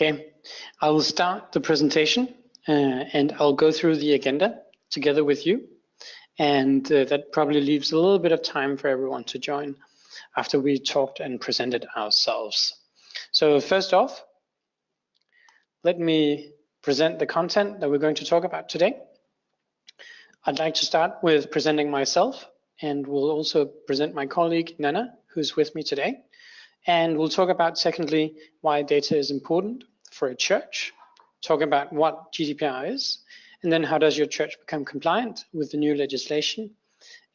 Okay, I will start the presentation and I'll go through the agenda together with you. And that probably leaves a little bit of time for everyone to join after we talked and presented ourselves. So first off, let me present the content that we're going to talk about today. I'd like to start with presenting myself, and we'll also present my colleague Nana, who's with me today. And we'll talk about, secondly, why data is important for a church, talk about what GDPR is, and then how does your church become compliant with the new legislation,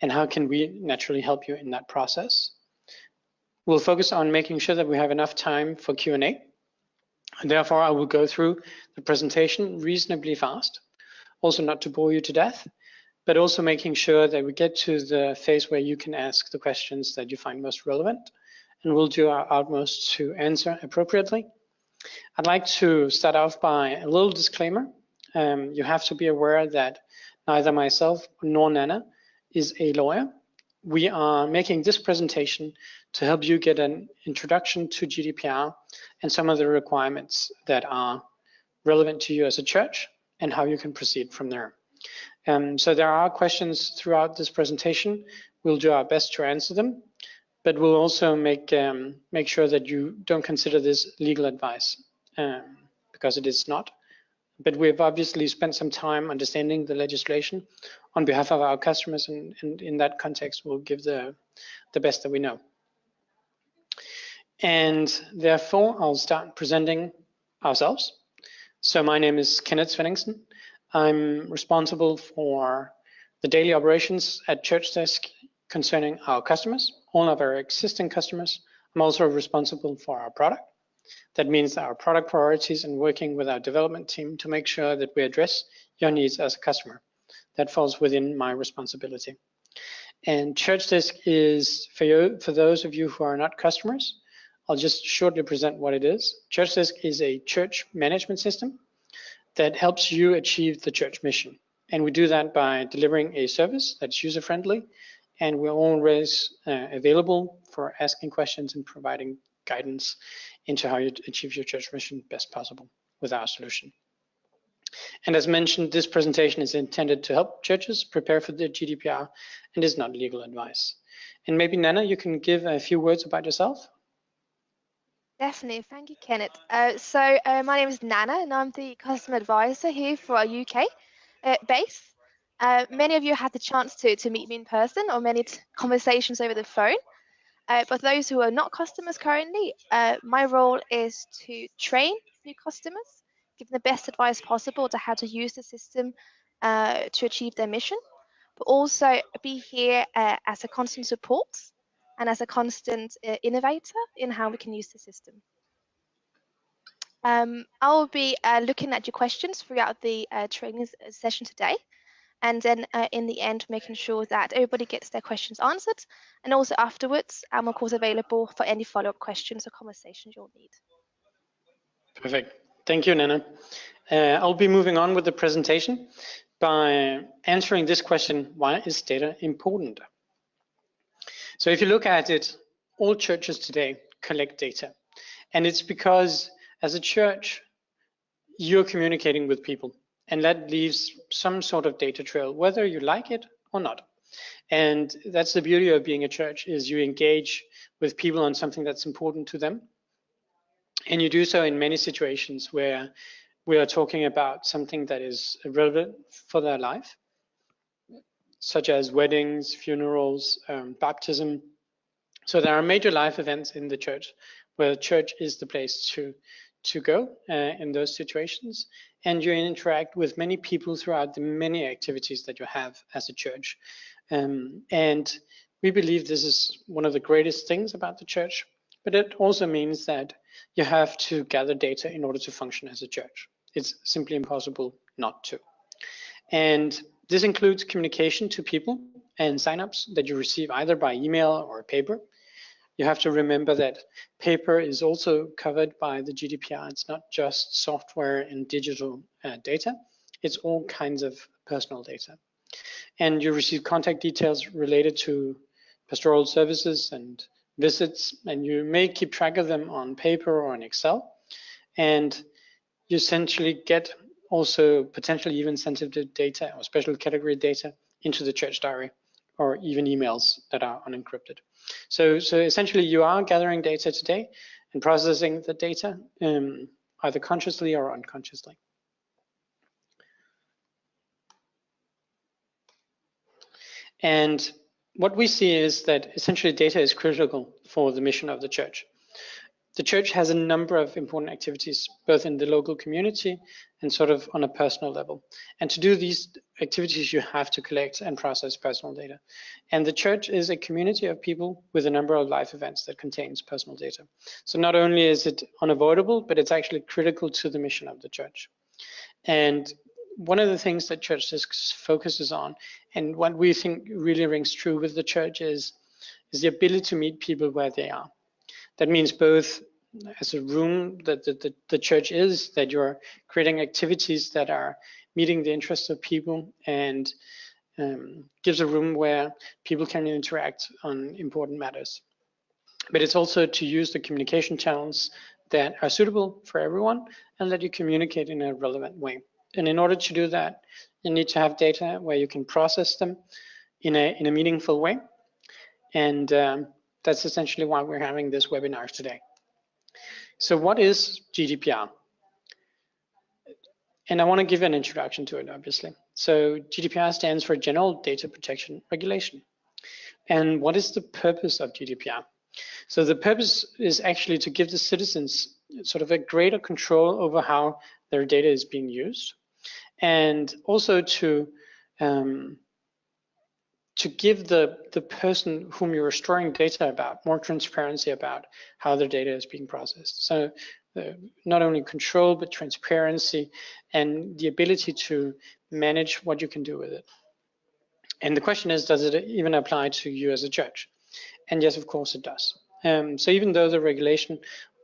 and how can we naturally help you in that process. We'll focus on making sure that we have enough time for Q&A, and therefore I will go through the presentation reasonably fast, also not to bore you to death, but also making sure that we get to the phase where you can ask the questions that you find most relevant, and we'll do our utmost to answer appropriately. I'd like to start off by a little disclaimer. You have to be aware that neither myself nor Nana is a lawyer. We are making this presentation to help you get an introduction to GDPR and some of the requirements that are relevant to you as a church and how you can proceed from there. So there are questions throughout this presentation. We'll do our best to answer them, but we'll also make sure that you don't consider this legal advice because it is not. But we've obviously spent some time understanding the legislation on behalf of our customers, and in that context, we'll give the best that we know. And therefore, I'll start presenting ourselves. So my name is Kenneth Svenningsen. I'm responsible for the daily operations at ChurchDesk concerning our customers, all of our existing customers. I'm also responsible for our product. That means our product priorities and working with our development team to make sure that we address your needs as a customer. That falls within my responsibility. And ChurchDesk is, for those of you who are not customers, I'll just shortly present what it is. ChurchDesk is a church management system that helps you achieve the church mission. And we do that by delivering a service that's user-friendly, and we're always available for asking questions and providing guidance into how you achieve your church mission best possible with our solution. And as mentioned, this presentation is intended to help churches prepare for the GDPR and is not legal advice. And maybe Nana, you can give a few words about yourself. Definitely, thank you, Kenneth. My name is Nana, and I'm the customer advisor here for our UK base. Many of you had the chance to meet me in person or many conversations over the phone. But those who are not customers currently, my role is to train new customers, give them the best advice possible to how to use the system to achieve their mission, but also be here as a constant support and as a constant innovator in how we can use the system. I'll be looking at your questions throughout the training session today, and then in the end, making sure that everybody gets their questions answered. And also afterwards, I'm of course available for any follow-up questions or conversations you'll need. Perfect. Thank you, Nana. I'll be moving on with the presentation by answering this question: why is data important? So if you look at it, all churches today collect data. And it's because as a church, you're communicating with people, and that leaves some sort of data trail, whether you like it or not. And that's the beauty of being a church, is you engage with people on something that's important to them. And you do so in many situations where we are talking about something that is relevant for their life, such as weddings, funerals, baptism. So there are major life events in the church where the church is the place to go in those situations. And you interact with many people throughout the many activities that you have as a church. And we believe this is one of the greatest things about the church, but it also means that you have to gather data in order to function as a church. It's simply impossible not to. And this includes communication to people and signups that you receive either by email or paper. You have to remember that paper is also covered by the GDPR. It's not just software and digital data. It's all kinds of personal data. And you receive contact details related to pastoral services and visits, and you may keep track of them on paper or in Excel. And you essentially get also potentially even sensitive data or special category data into the church diary, or even emails that are unencrypted. So essentially you are gathering data today and processing the data either consciously or unconsciously. And what we see is that essentially data is critical for the mission of the church. The church has a number of important activities, both in the local community and sort of on a personal level. And to do these activities, you have to collect and process personal data. And the church is a community of people with a number of life events that contains personal data. So not only is it unavoidable, but it's actually critical to the mission of the church. And one of the things that ChurchDesk focuses on, and what we think really rings true with the church, is the ability to meet people where they are. That means both as a room that the church is, that you're creating activities that are meeting the interests of people and gives a room where people can interact on important matters. But it's also to use the communication channels that are suitable for everyone and that you communicate in a relevant way. And in order to do that, you need to have data where you can process them in a meaningful way. And that's essentially why we're having this webinar today. So what is GDPR? And I want to give an introduction to it, obviously. So GDPR stands for General Data Protection Regulation. And what is the purpose of GDPR? So the purpose is actually to give the citizens sort of a greater control over how their data is being used, and also to give the person whom you're storing data about more transparency about how their data is being processed. So not only control, but transparency and the ability to manage what you can do with it. And the question is, does it even apply to you as a church? And yes, of course it does. So even though the regulation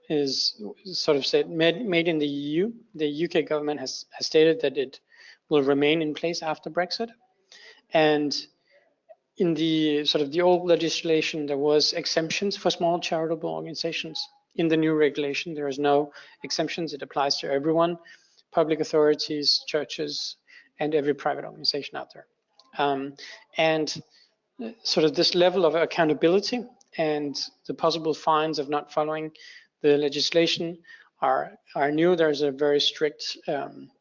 is sort of said made in the EU, the UK government has stated that it will remain in place after Brexit. And in the sort of the old legislation, there was exemptions for small charitable organizations. In the new regulation, there is no exemptions. It applies to everyone, public authorities, churches, and every private organization out there. And sort of this level of accountability and the possible fines of not following the legislation are new. There's a very strict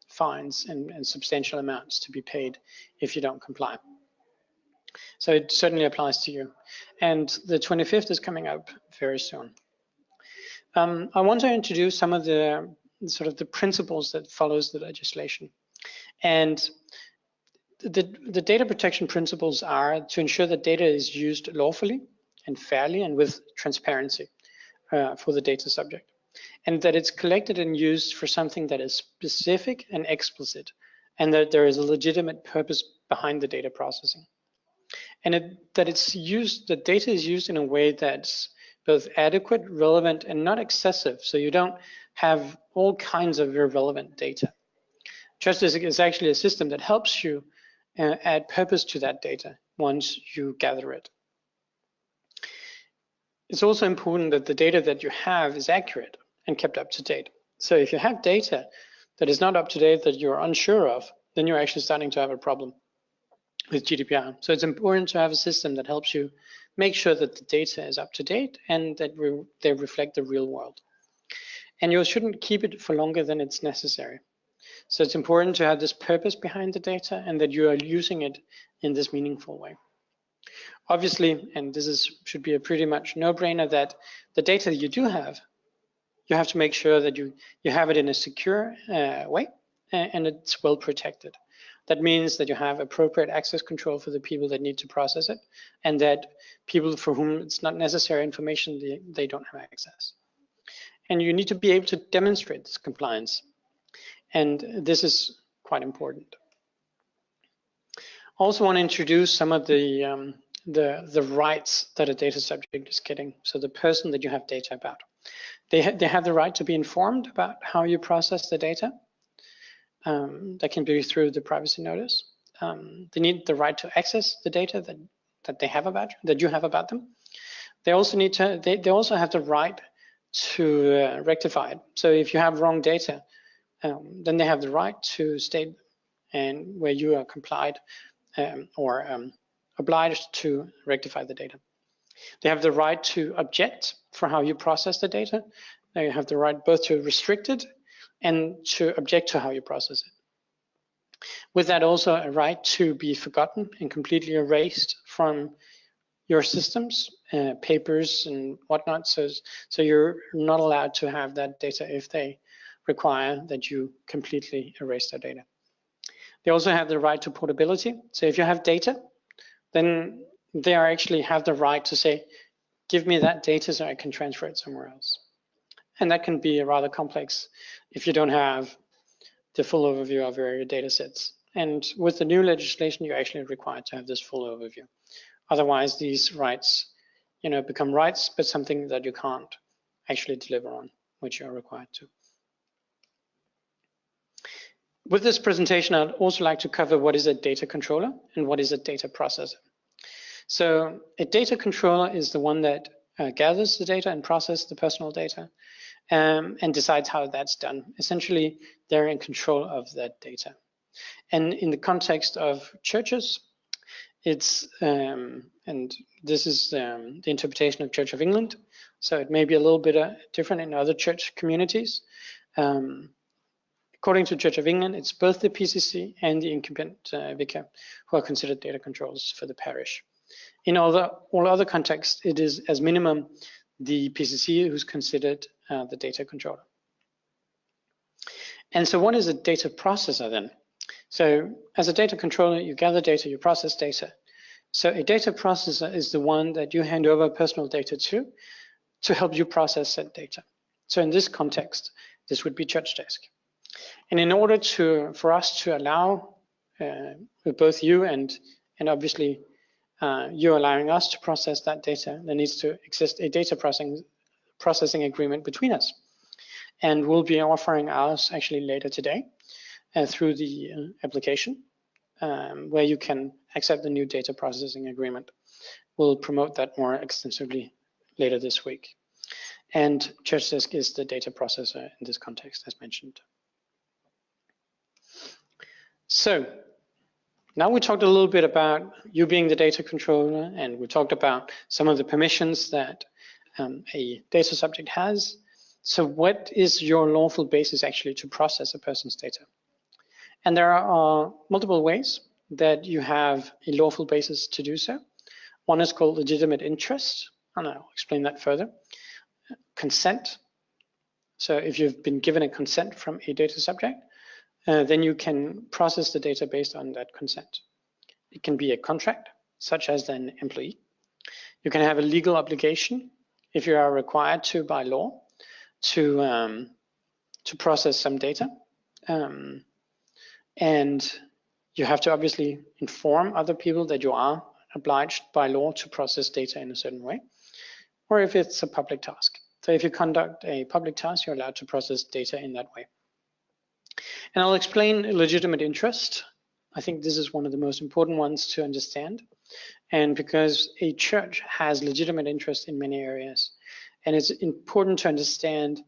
fines and substantial amounts to be paid if you don't comply. So it certainly applies to you. And the 25th is coming up very soon. I want to introduce some of the sort of the principles that follows the legislation. And the data protection principles are to ensure that data is used lawfully and fairly and with transparency for the data subject, and that it's collected and used for something that is specific and explicit, and that there is a legitimate purpose behind the data processing. And that the data is used in a way that's both adequate, relevant, and not excessive, so you don't have all kinds of irrelevant data. ChurchDesk is actually a system that helps you add purpose to that data once you gather it. It's also important that the data that you have is accurate and kept up to date. So if you have data that is not up to date, that you're unsure of, then you're actually starting to have a problem with GDPR. So it's important to have a system that helps you make sure that the data is up to date and that they reflect the real world. And you shouldn't keep it for longer than it's necessary. So it's important to have this purpose behind the data and that you are using it in this meaningful way. Obviously, and this should be a pretty much no-brainer, that the data that you do have, you have to make sure that you have it in a secure way and it's well protected. That means that you have appropriate access control for the people that need to process it, and that people for whom it's not necessary information, they don't have access. And you need to be able to demonstrate this compliance. And this is quite important. Also want to introduce some of the rights that a data subject is getting. So the person that you have data about. They have the right to be informed about how you process the data. That can be through the privacy notice. They need the right to access the data that you have about them. They also need to. They also have the right to rectify it. So if you have wrong data, then they have the right to state and where you are complied or obliged to rectify the data. They have the right to object for how you process the data. They have the right both to restrict it and to object to how you process it. With that, also a right to be forgotten and completely erased from your systems, papers and whatnot. So you're not allowed to have that data if they require that you completely erase that data. They also have the right to portability. So if you have data, then they actually have the right to say, give me that data so I can transfer it somewhere else. And that can be rather complex if you don't have the full overview of your data sets. And with the new legislation, you're actually required to have this full overview. Otherwise, these rights, become rights, but something that you can't actually deliver on, which you're required to. With this presentation, I'd also like to cover what is a data controller and what is a data processor. So a data controller is the one that gathers the data and processes the personal data and decides how that's done. Essentially, they're in control of that data. And in the context of churches, it's, and this is the interpretation of Church of England, so it may be a little bit different in other church communities. According to Church of England, it's both the PCC and the incumbent vicar who are considered data controllers for the parish. In all other contexts, it is as minimum the PCC who's considered the data controller. And so what is a data processor then? So as a data controller, you gather data, you process data. So a data processor is the one that you hand over personal data to help you process that data. So in this context, this would be ChurchDesk. And in order for us to allow both you and obviously you allowing us to process that data, there needs to exist a data processing agreement between us. And we'll be offering ours actually later today through the application where you can accept the new data processing agreement. We'll promote that more extensively later this week. And ChurchDesk is the data processor in this context, as mentioned. So now we talked a little bit about you being the data controller, and we talked about some of the permissions that a data subject has. So what is your lawful basis actually to process a person's data? And there are multiple ways that you have a lawful basis to do so. One is called legitimate interest, and I'll explain that further. Consent. So if you've been given a consent from a data subject, then you can process the data based on that consent. It can be a contract, such as an employee. You can have a legal obligation if you are required to by law to process some data. And you have to obviously inform other people that you are obliged by law to process data in a certain way, or if it's a public task. So if you conduct a public task, you're allowed to process data in that way. And I'll explain legitimate interest. I think this is one of the most important ones to understand. And because a church has legitimate interest in many areas, and it's important to understand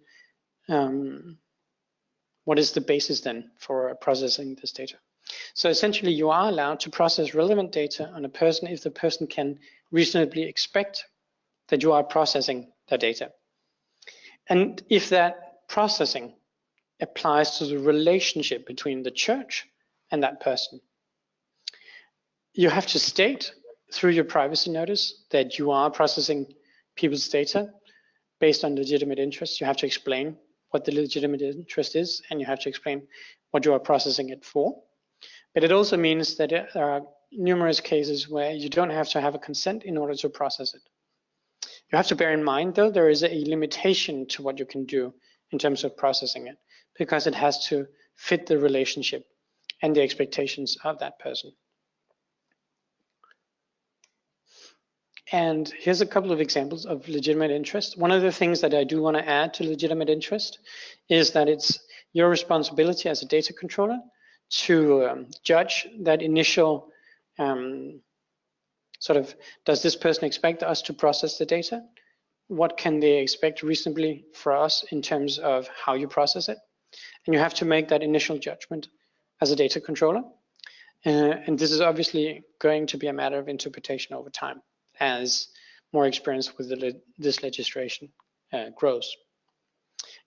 what is the basis then for processing this data. So essentially, you are allowed to process relevant data on a person if the person can reasonably expect that you are processing the data. And if that processing applies to the relationship between the church and that person, you have to state through your privacy notice that you are processing people's data based on legitimate interest. You have to explain what the legitimate interest is, and you have to explain what you are processing it for. But it also means that there are numerous cases where you don't have to have a consent in order to process it. You have to bear in mind, though, there is a limitation to what you can do in terms of processing it, because it has to fit the relationship and the expectations of that person. And here's a couple of examples of legitimate interest. One of the things that I do want to add to legitimate interest is that it's your responsibility as a data controller to judge that initial sort of, does this person expect us to process the data? What can they expect reasonably for us in terms of how you process it? And you have to make that initial judgment as a data controller. And this is obviously going to be a matter of interpretation over time as more experience with this legislation grows.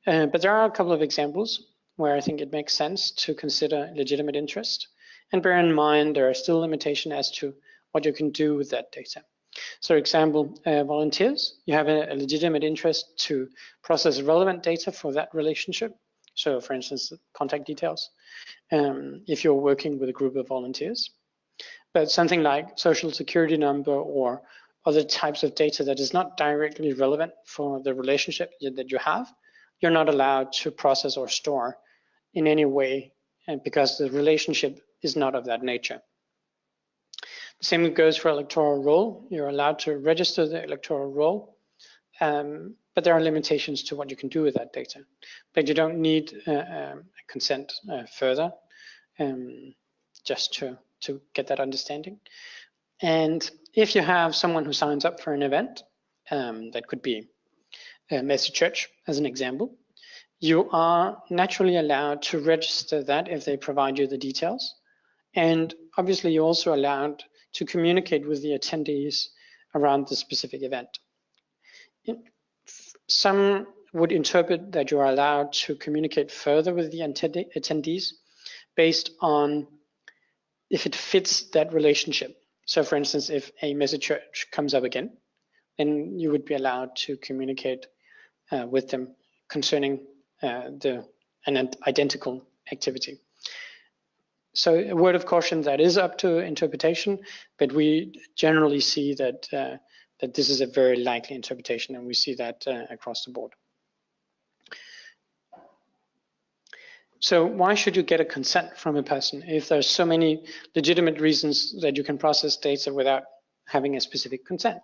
But there are a couple of examples where I think it makes sense to consider legitimate interest, and bear in mind there are still limitations as to what you can do with that data. So, for example, volunteers, you have a legitimate interest to process relevant data for that relationship. So, for instance, contact details, if you're working with a group of volunteers. But something like social security number or other types of data that is not directly relevant for the relationship that you have, you're not allowed to process or store in any way, and because the relationship is not of that nature. The same goes for electoral roll. You're allowed to register the electoral roll, but there are limitations to what you can do with that data. But you don't need consent further, just to get that understanding. And if you have someone who signs up for an event, that could be a message church as an example, you are naturally allowed to register that if they provide you the details. And obviously you're also allowed to communicate with the attendees around the specific event. Some would interpret that you are allowed to communicate further with the attendees based on if it fits that relationship. So for instance, if a message church comes up again, then you would be allowed to communicate with them concerning an identical activity. So a word of caution, that is up to interpretation, but we generally see that that this is a very likely interpretation, and we see that across the board. So why should you get a consent from a person if there's so many legitimate reasons that you can process data without having a specific consent?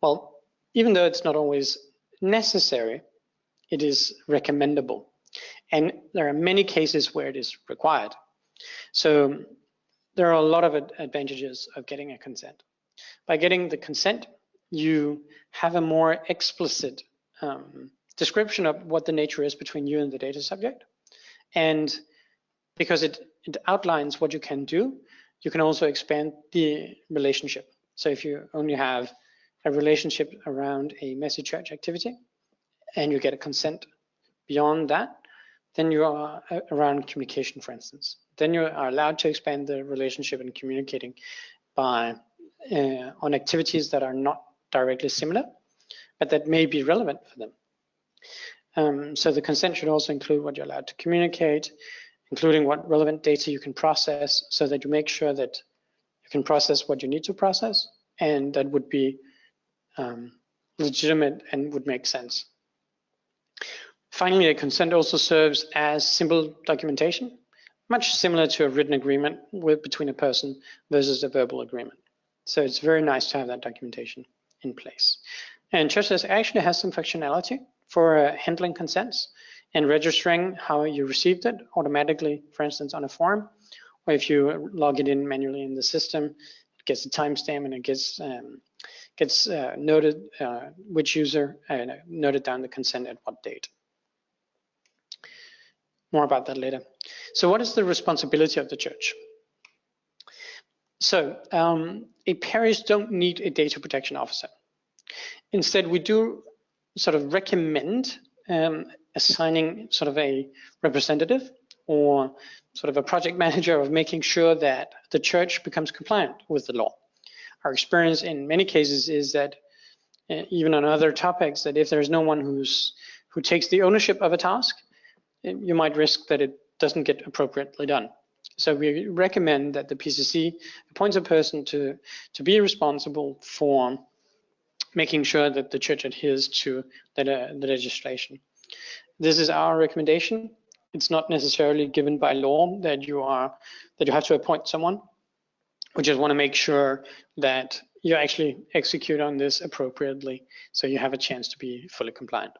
Well, even though it's not always necessary, it is recommendable. And there are many cases where it is required. So there are a lot of advantages of getting a consent. By getting the consent, you have a more explicit description of what the nature is between you and the data subject. And because it outlines what you can do, you can also expand the relationship. So if you only have a relationship around a message church activity and you get a consent beyond that, then you are around communication, for instance. Then you are allowed to expand the relationship and communicating by on activities that are not directly similar, but that may be relevant for them. So the consent should also include what you're allowed to communicate, including what relevant data you can process, so that you make sure that you can process what you need to process, and that would be legitimate and would make sense. Finally, a consent also serves as simple documentation, much similar to a written agreement between a person versus a verbal agreement. So it's very nice to have that documentation in place. And ChurchDesk actually has some functionality for handling consents and registering how you received it automatically, for instance, on a form, or if you log it in manually in the system, it gets a timestamp and it gets noted which user noted down the consent at what date. More about that later. So what is the responsibility of the church? So a parish don't need a data protection officer. Instead, we do sort of recommend assigning sort of a representative or sort of a project manager of making sure that the church becomes compliant with the law. Our experience in many cases is that even on other topics, that if there's no one who takes the ownership of a task, you might risk that it doesn't get appropriately done. So we recommend that the PCC appoints a person to be responsible for making sure that the church adheres to the legislation. This is our recommendation. It's not necessarily given by law that you have to appoint someone. We just want to make sure that you actually execute on this appropriately, so you have a chance to be fully compliant.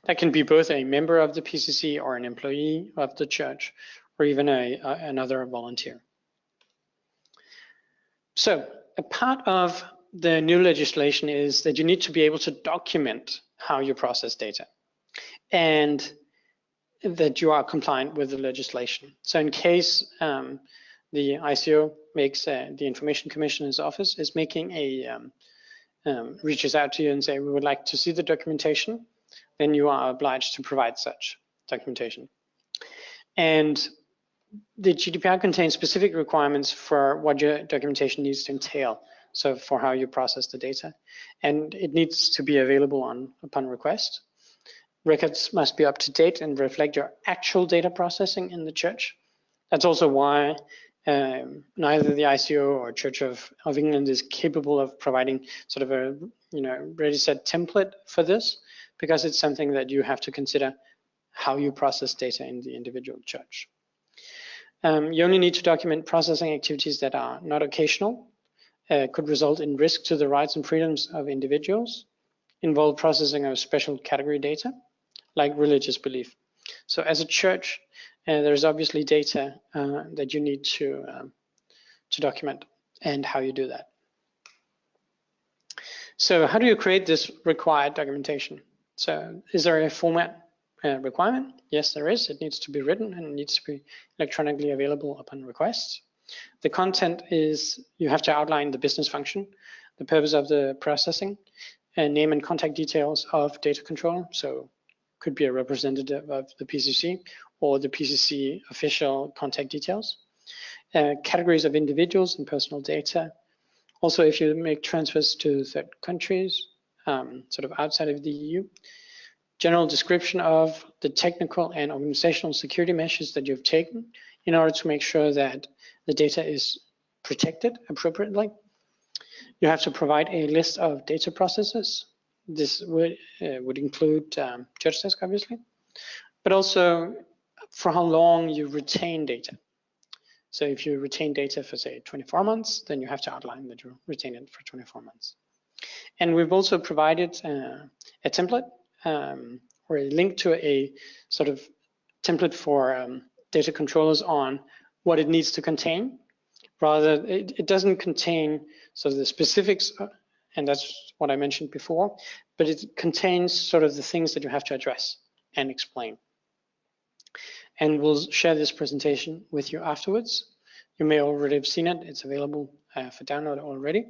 That can be both a member of the PCC or an employee of the church, or even another volunteer. So a part of the new legislation is that you need to be able to document how you process data. And that you are compliant with the legislation. So in case the ICO makes the Information Commissioner's office is making a reaches out to you and say, we would like to see the documentation, then you are obliged to provide such documentation. And the GDPR contains specific requirements for what your documentation needs to entail. So for how you process the data, and it needs to be available upon request. Records must be up to date and reflect your actual data processing in the church. That's also why neither the ICO or Church of England is capable of providing sort of a ready set template for this, because it's something that you have to consider how you process data in the individual church. You only need to document processing activities that are not occasional, could result in risk to the rights and freedoms of individuals, involve processing of special category data, like religious belief. So as a church, there's obviously data that you need to document, and how you do that. So how do you create this required documentation? So is there a format requirement? Yes, there is. It needs to be written and it needs to be electronically available upon request. The content is, you have to outline the business function, the purpose of the processing, and name and contact details of data controller. So could be a representative of the PCC or the PCC official contact details. Categories of individuals and personal data. Also, if you make transfers to third countries, sort of outside of the EU, general description of the technical and organizational security measures that you've taken in order to make sure that the data is protected appropriately. You have to provide a list of data processes. This would include ChurchDesk, obviously, but also for how long you retain data. So if you retain data for, say, 24 months, then you have to outline that you retain it for 24 months. And we've also provided a template or a link to a sort of template for data controllers on what it needs to contain. Rather, it doesn't contain sort of the specifics, and that's what I mentioned before, but it contains sort of the things that you have to address and explain. And we'll share this presentation with you afterwards. You may already have seen it. It's available for download already.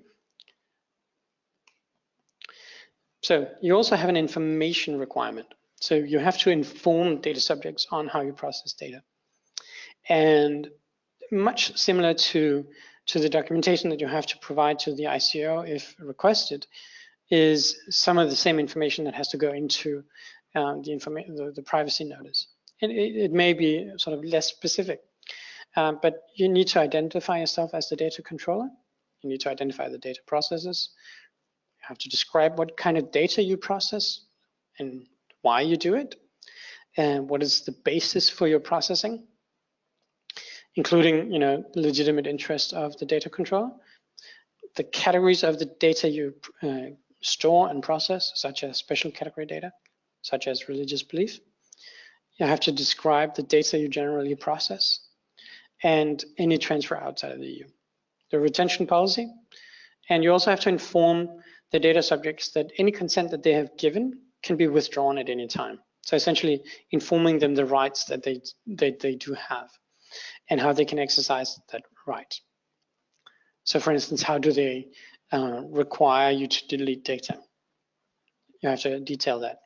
So you also have an information requirement. So you have to inform data subjects on how you process data. And much similar to the documentation that you have to provide to the ICO if requested, is some of the same information that has to go into the privacy notice. It may be sort of less specific, but you need to identify yourself as the data controller. You need to identify the data processes. You have to describe what kind of data you process and why you do it, and what is the basis for your processing, including legitimate interest of the data controller, the categories of the data you store and process, such as special category data, such as religious belief. You have to describe the data you generally process and any transfer outside of the EU, the retention policy, and you also have to inform the data subjects that any consent that they have given can be withdrawn at any time. So essentially informing them the rights that they do have and how they can exercise that right. So for instance, how do they require you to delete data? You have to detail that.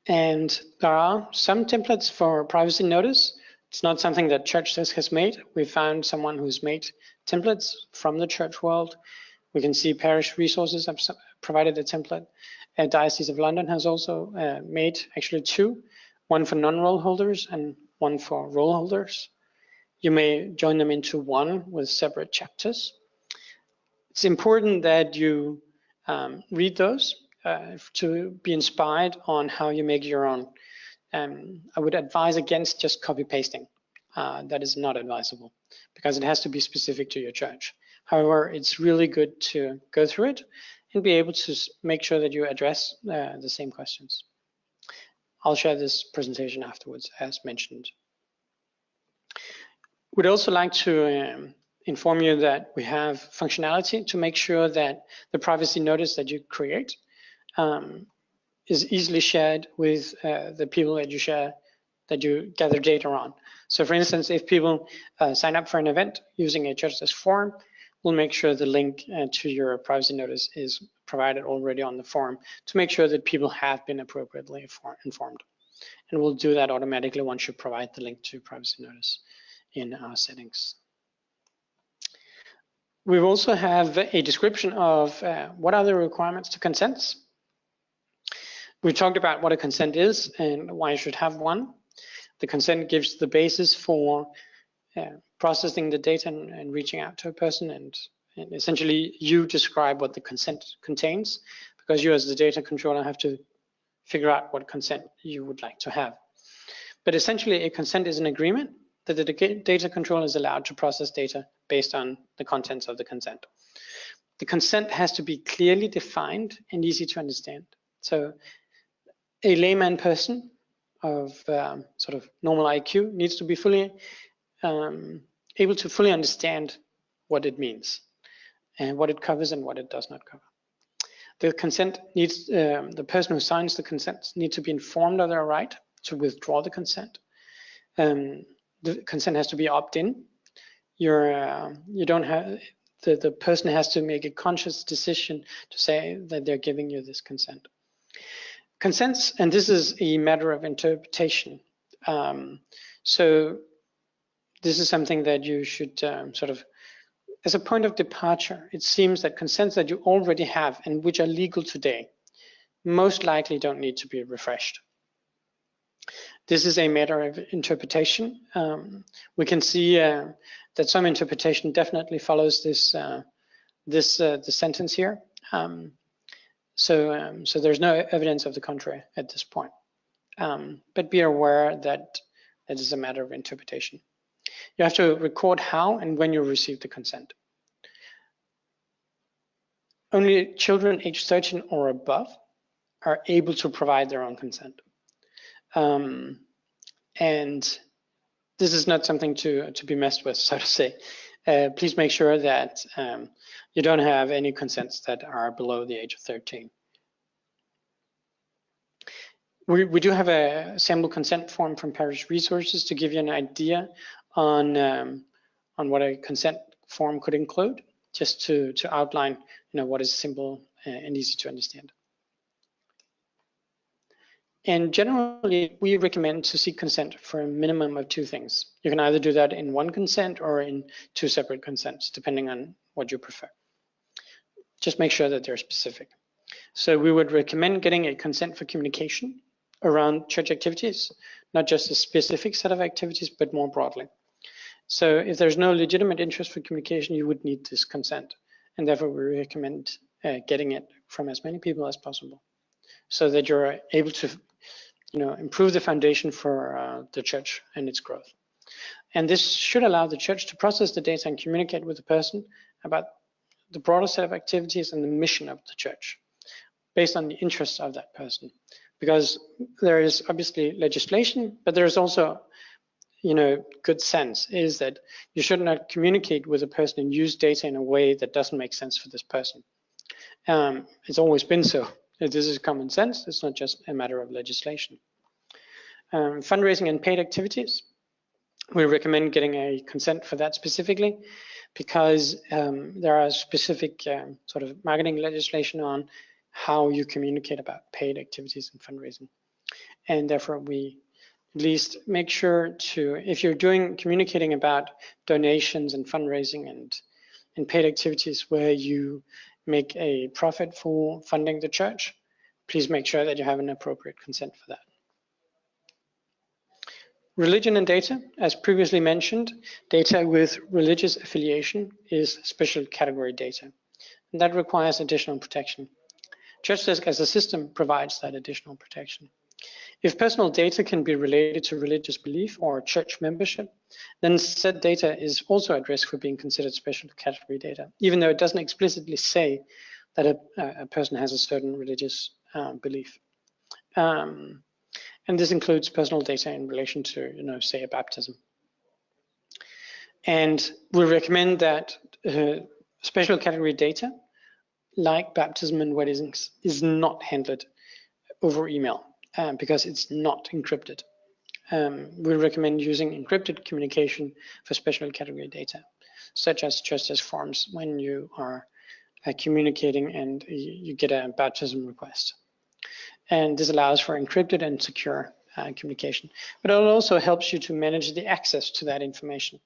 And there are some templates for privacy notice. It's not something that ChurchDesk has made. We found someone who's made templates from the church world. We can see Parish Resources have provided a template. Diocese of London has also made actually two, one for non-role holders and one for role holders. You may join them into one with separate chapters. It's important that you read those to be inspired on how you make your own. I would advise against just copy pasting. That is not advisable because it has to be specific to your church. However, it's really good to go through it and be able to make sure that you address the same questions. I'll share this presentation afterwards, as mentioned. We'd also like to inform you that we have functionality to make sure that the privacy notice that you create is easily shared with the people that you gather data on. So for instance, if people sign up for an event using a ChurchDesk form, we'll make sure the link to your privacy notice is provided already on the form to make sure that people have been appropriately informed. And we'll do that automatically once you provide the link to privacy notice in our settings. We also have a description of what are the requirements to consents. We talked about what a consent is and why you should have one. The consent gives the basis for processing the data and reaching out to a person, and essentially you describe what the consent contains, because you as the data controller have to figure out what consent you would like to have. But essentially a consent is an agreement that the data controller is allowed to process data based on the contents of the consent. The consent has to be clearly defined and easy to understand. So a layman person of sort of normal IQ needs to be fully able to fully understand what it means and what it covers and what it does not cover. The consent needs, the person who signs the consent needs to be informed of their right to withdraw the consent. The consent has to be opt-in. You don't have, the person has to make a conscious decision to say that they're giving you this consent. Consents, and this is a matter of interpretation. So this is something that you should sort of, as a point of departure, it seems that consents that you already have and which are legal today most likely don't need to be refreshed. This is a matter of interpretation. We can see that some interpretation definitely follows this the sentence here. So there's no evidence of the contrary at this point. But be aware that it is a matter of interpretation. You have to record how and when you receive the consent. Only children aged 13 or above are able to provide their own consent. And this is not something to be messed with, so to say. Please make sure that you don't have any consents that are below the age of 13. We do have a sample consent form from Parish Resources to give you an idea on what a consent form could include, just to outline, what is simple and easy to understand. And generally, we recommend to seek consent for a minimum of 2 things. You can either do that in one consent or in 2 separate consents, depending on what you prefer. Just make sure that they're specific. So we would recommend getting a consent for communication around church activities, not just a specific set of activities, but more broadly. So if there's no legitimate interest for communication, you would need this consent. And therefore, we recommend getting it from as many people as possible, so that you're able to improve the foundation for the church and its growth. And this should allow the church to process the data and communicate with the person about the broader set of activities and the mission of the church based on the interests of that person. Because there is obviously legislation, but there's also, good sense is that you should not communicate with a person and use data in a way that doesn't make sense for this person. It's always been so. This is common sense. It's not just a matter of legislation. Fundraising and paid activities. We recommend getting a consent for that specifically, because there are specific sort of marketing legislation on how you communicate about paid activities and fundraising. And therefore, we at least make sure to, if you're communicating about donations and fundraising and paid activities where you make a profit for funding the church, please make sure that you have an appropriate consent for that. Religion and data, as previously mentioned, data with religious affiliation is special category data, and that requires additional protection. ChurchDesk as a system provides that additional protection. If personal data can be related to religious belief or church membership, then said data is also at risk for being considered special category data, even though it doesn't explicitly say that a person has a certain religious belief. And this includes personal data in relation to, say, a baptism. And we recommend that special category data, like baptism and weddings, is not handled over email because it's not encrypted. We recommend using encrypted communication for special category data, such as ChurchDesk forms when you are communicating and you get a baptism request. And this allows for encrypted and secure communication, but it also helps you to manage the access to that information,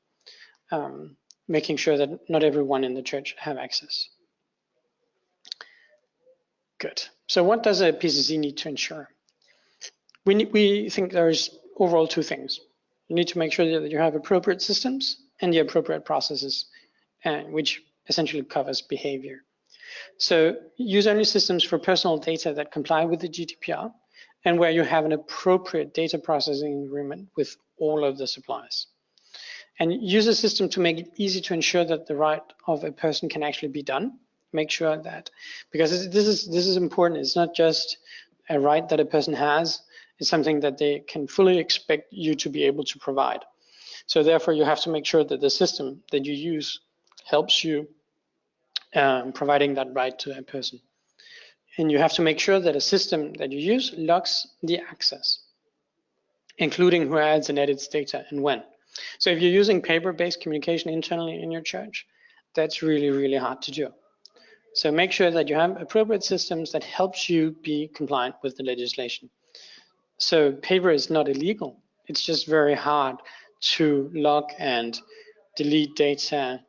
making sure that not everyone in the church have access. Good. So what does a PCC need to ensure? We think there's overall two things. You need to make sure that you have appropriate systems and the appropriate processes, which essentially covers behavior. So use only systems for personal data that comply with the GDPR and where you have an appropriate data processing agreement with all of the suppliers. And use a system to make it easy to ensure that the right of a person can actually be done. Make sure that, because this is important, it's not just a right that a person has, it's something that they can fully expect you to be able to provide. So therefore you have to make sure that the system that you use helps you providing that right to a person. And you have to make sure that a system that you use logs the access, including who adds and edits data and when. So if you're using paper-based communication internally in your church, that's really, really hard to do. So make sure that you have appropriate systems that helps you be compliant with the legislation. So paper is not illegal. It's just very hard to log and delete data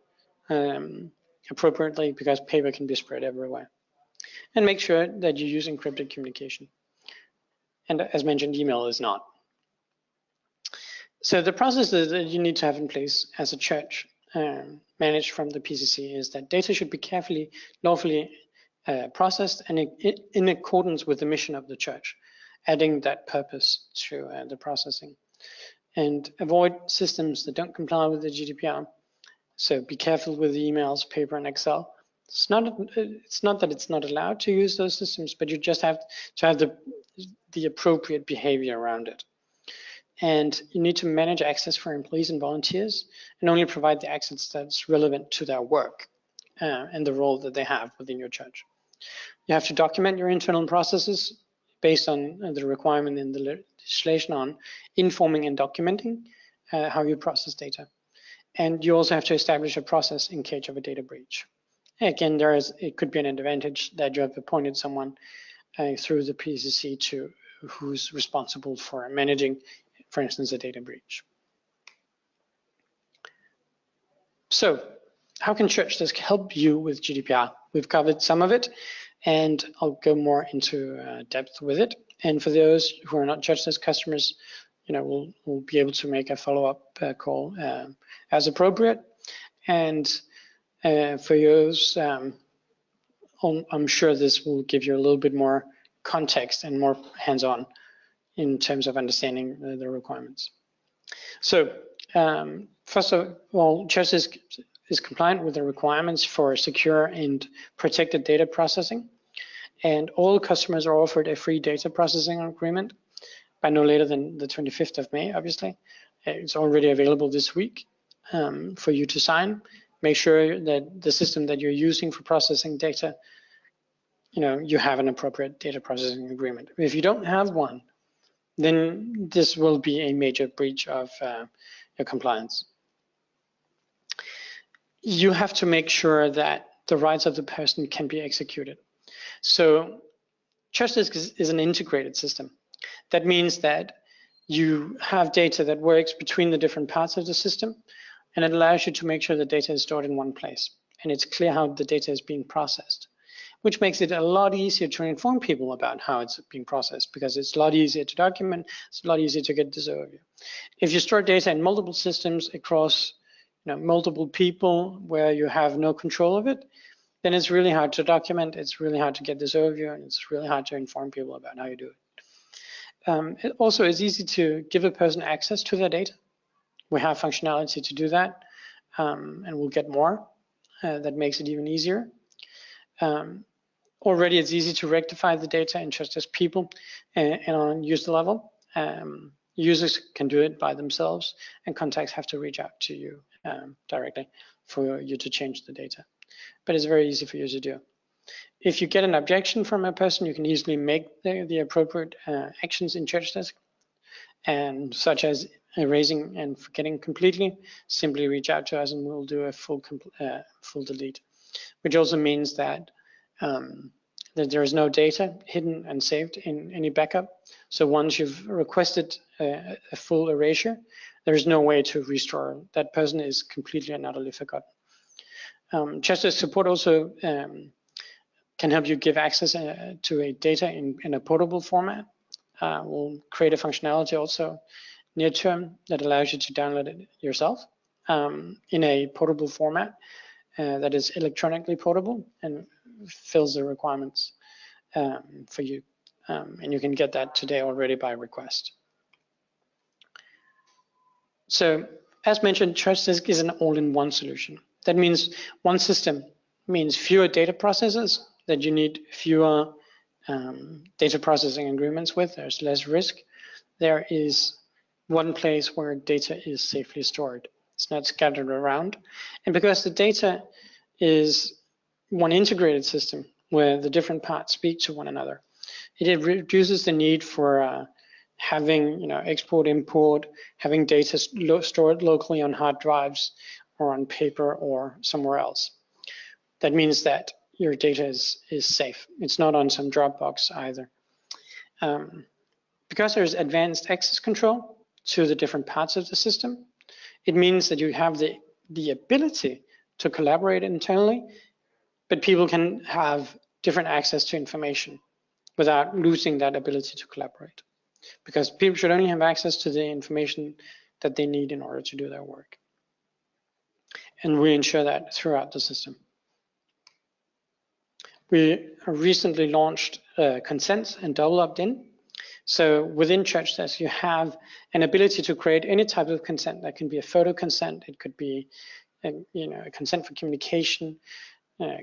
appropriately because paper can be spread everywhere. And make sure that you use encrypted communication. And as mentioned, email is not. So the processes that you need to have in place as a church managed from the PCC is that data should be carefully, lawfully processed and in accordance with the mission of the church, adding that purpose to the processing. And avoid systems that don't comply with the GDPR. So be careful with the emails, paper, and Excel. It's not that it's not allowed to use those systems, but you just have to have the appropriate behavior around it. And you need to manage access for employees and volunteers and only provide the access that's relevant to their work and the role that they have within your church. You have to document your internal processes based on the requirement in the legislation on informing and documenting how you process data. And you also have to establish a process in case of a data breach. Again, it could be an advantage that you have appointed someone through the PCC who's responsible for managing, for instance, a data breach. So how can ChurchDesk help you with GDPR? We've covered some of it, and I'll go more into depth with it. And for those who are not ChurchDesk customers, we'll be able to make a follow-up call as appropriate. And for those, I'm sure this will give you a little bit more context and more hands-on in terms of understanding the requirements. So first of all, ChurchDesk is compliant with the requirements for secure and protected data processing. And all customers are offered a free data processing agreement by no later than the 25th of May, obviously. It's already available this week for you to sign. Make sure that the system that you're using for processing data, you have an appropriate data processing agreement. If you don't have one, then this will be a major breach of your compliance. You have to make sure that the rights of the person can be executed. So ChurchDesk is an integrated system. That means that you have data that works between the different parts of the system, and it allows you to make sure the data is stored in one place. And it's clear how the data is being processed, which makes it a lot easier to inform people about how it's being processed, because it's a lot easier to document, it's a lot easier to get this overview. If you store data in multiple systems across multiple people where you have no control of it, then it's really hard to document, it's really hard to get this overview, and it's really hard to inform people about how you do it. It also is easy to give a person access to their data. We have functionality to do that, and we'll get more. That makes it even easier. Already it's easy to rectify the data in ChurchDesk people and on user level. Users can do it by themselves, and contacts have to reach out to you directly for you to change the data. But it's very easy for you to do. If you get an objection from a person, you can easily make the appropriate actions in ChurchDesk, and such as erasing and forgetting completely. Simply reach out to us and we'll do a full delete, which also means that that there is no data hidden and saved in any backup. So once you've requested a full erasure, there is no way to restore. That person is completely and utterly forgotten. ChurchDesk support also can help you give access to a data in a portable format. We'll create a functionality also near term that allows you to download it yourself in a portable format that is electronically portable and fills the requirements for you. And you can get that today already by request. So as mentioned, ChurchDesk is an all-in-one solution. That means one system means fewer data processors, that you need fewer data processing agreements with. There's less risk. There is one place where data is safely stored. It's not scattered around. And because the data is one integrated system where the different parts speak to one another, it reduces the need for having export, import, having data stored locally on hard drives or on paper or somewhere else. That means that your data is safe. It's not on some Dropbox either. Because there's advanced access control to the different parts of the system, it means that you have the ability to collaborate internally, but people can have different access to information without losing that ability to collaborate. Because people should only have access to the information that they need in order to do their work. And we ensure that throughout the system. We recently launched consents and double opt-in. So within ChurchDesk, you have an ability to create any type of consent. That can be a photo consent. It could be a consent for communication,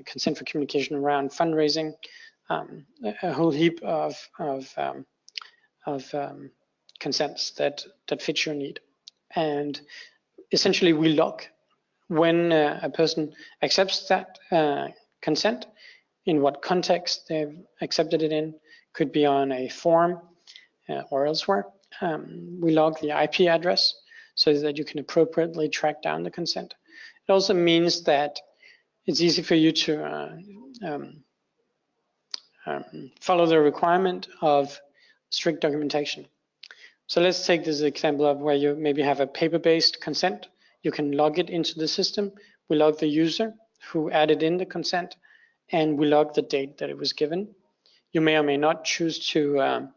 consent for communication around fundraising, a whole heap of consents that fit your need. And essentially, we log when a person accepts that consent, in what context they've accepted it in, could be on a form or elsewhere. We log the IP address so that you can appropriately track down the consent. It also means that it's easy for you to follow the requirement of strict documentation. So let's take this example of where you maybe have a paper-based consent. You can log it into the system. We log the user who added in the consent, and we log the date that it was given. You may or may not choose to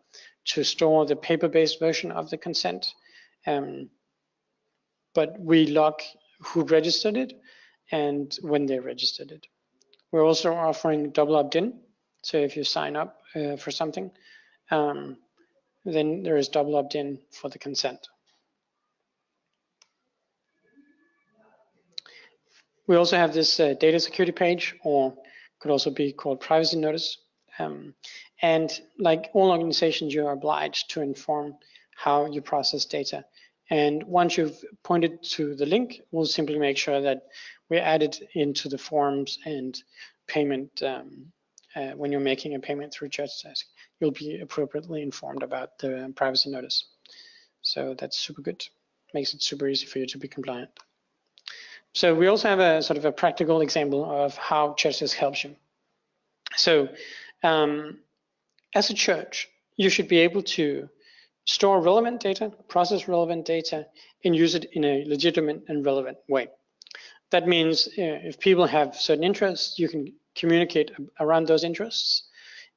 store the paper-based version of the consent, but we log who registered it and when they registered it. We're also offering double opt-in. So if you sign up for something, then there is double opt-in for the consent. We also have this data security page, or could also be called privacy notice. And like all organizations, you are obliged to inform how you process data. And once you've pointed to the link, we'll simply make sure that we add it into the forms and payment. When you're making a payment through ChurchDesk, you'll be appropriately informed about the privacy notice. So that's super good. Makes it super easy for you to be compliant. So we also have a sort of a practical example of how ChurchDesk helps you. So as a church, you should be able to store relevant data, process relevant data, and use it in a legitimate and relevant way. That means if people have certain interests, you can communicate around those interests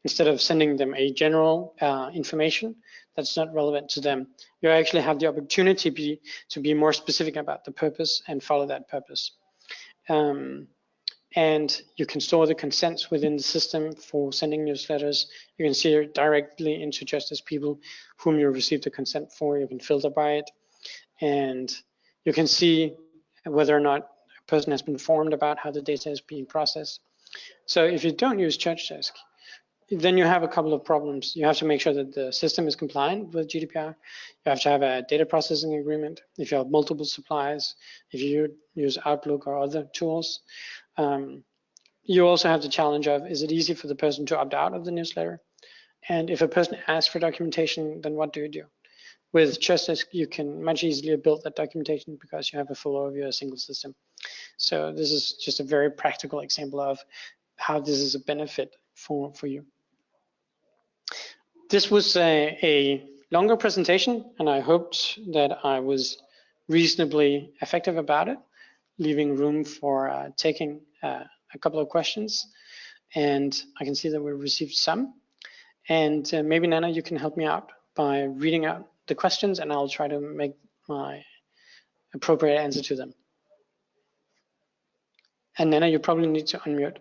instead of sending them a general information that's not relevant to them. You actually have the opportunity to be more specific about the purpose and follow that purpose. And you can store the consents within the system for sending newsletters. You can see it directly into ChurchDesk people whom you received the consent for. You can filter by it, and you can see whether or not a person has been informed about how the data is being processed. So if you don't use ChurchDesk, then you have a couple of problems. You have to make sure that the system is compliant with GDPR. You have to have a data processing agreement. If you have multiple suppliers, if you use Outlook or other tools, you also have the challenge of, is it easy for the person to opt out of the newsletter? And if a person asks for documentation, then what do you do? With ChurchDesk, you can much easier build that documentation because you have a full overview of a single system. So this is just a very practical example of how this is a benefit for you. This was a longer presentation, and I hoped that I was reasonably effective about it, leaving room for taking a couple of questions. And I can see that we received some. And maybe Nana, you can help me out by reading out the questions, and I'll try to make my appropriate answer to them. And Nana, you probably need to unmute.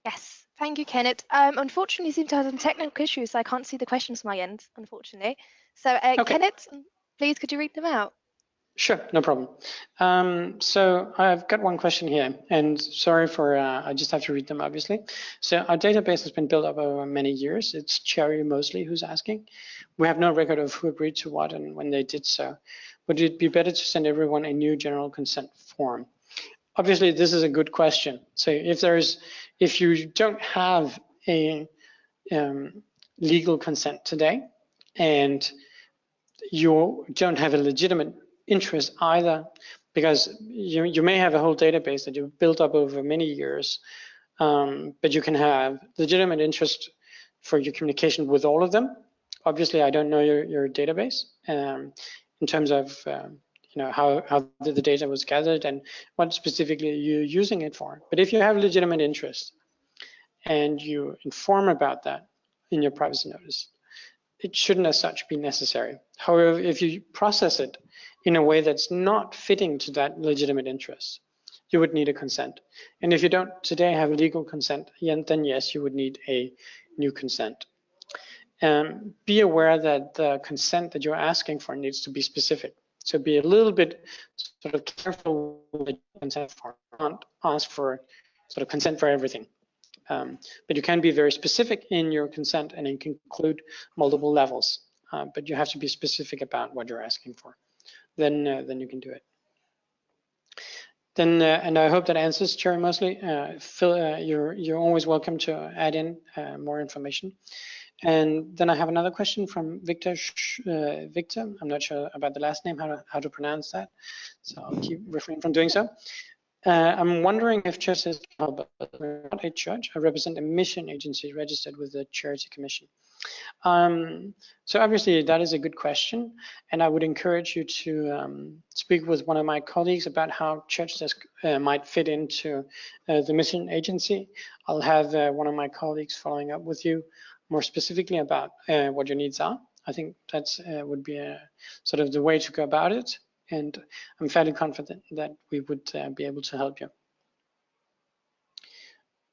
Yes, thank you, Kenneth. Unfortunately, you seem to have some technical issues, so I can't see the questions from my end, unfortunately. So, Okay. Kenneth, please, could you read them out? Sure, no problem. So I've got one question here, and sorry for, I just have to read them, obviously. So our database has been built up over many years. It's Cherry mostly who's asking. We have no record of who agreed to what and when they did so. Would it be better to send everyone a new general consent form? Obviously, this is a good question. So if you don't have a legal consent today, and you don't have a legitimate interest either, because you may have a whole database that you've built up over many years, but you can have legitimate interest for your communication with all of them. Obviously, I don't know your database in terms of how the data was gathered and what specifically you're using it for. But if you have legitimate interest and you inform about that in your privacy notice, it shouldn't as such be necessary. However, if you process it in a way that's not fitting to that legitimate interest, you would need a consent. And if you don't today have legal consent, then yes, you would need a new consent. Be aware that the consent that you're asking for needs to be specific. So be a little bit sort of careful with consent form. Don't ask for sort of consent for everything. But you can be very specific in your consent, and it can include multiple levels. But you have to be specific about what you're asking for. Then you can do it. Then, and I hope that answers Cherry mostly. Phil, you're always welcome to add in more information. And then I have another question from Victor. Victor, I'm not sure about the last name, how to pronounce that, so I'll keep refraining from doing so. I'm wondering if churches can help. I'm not a church. I represent a mission agency registered with the Charity Commission. So obviously that is a good question, and I would encourage you to speak with one of my colleagues about how ChurchDesk might fit into the mission agency. I'll have one of my colleagues following up with you more specifically about what your needs are. I think that's would be sort of the way to go about it, and I'm fairly confident that we would be able to help you.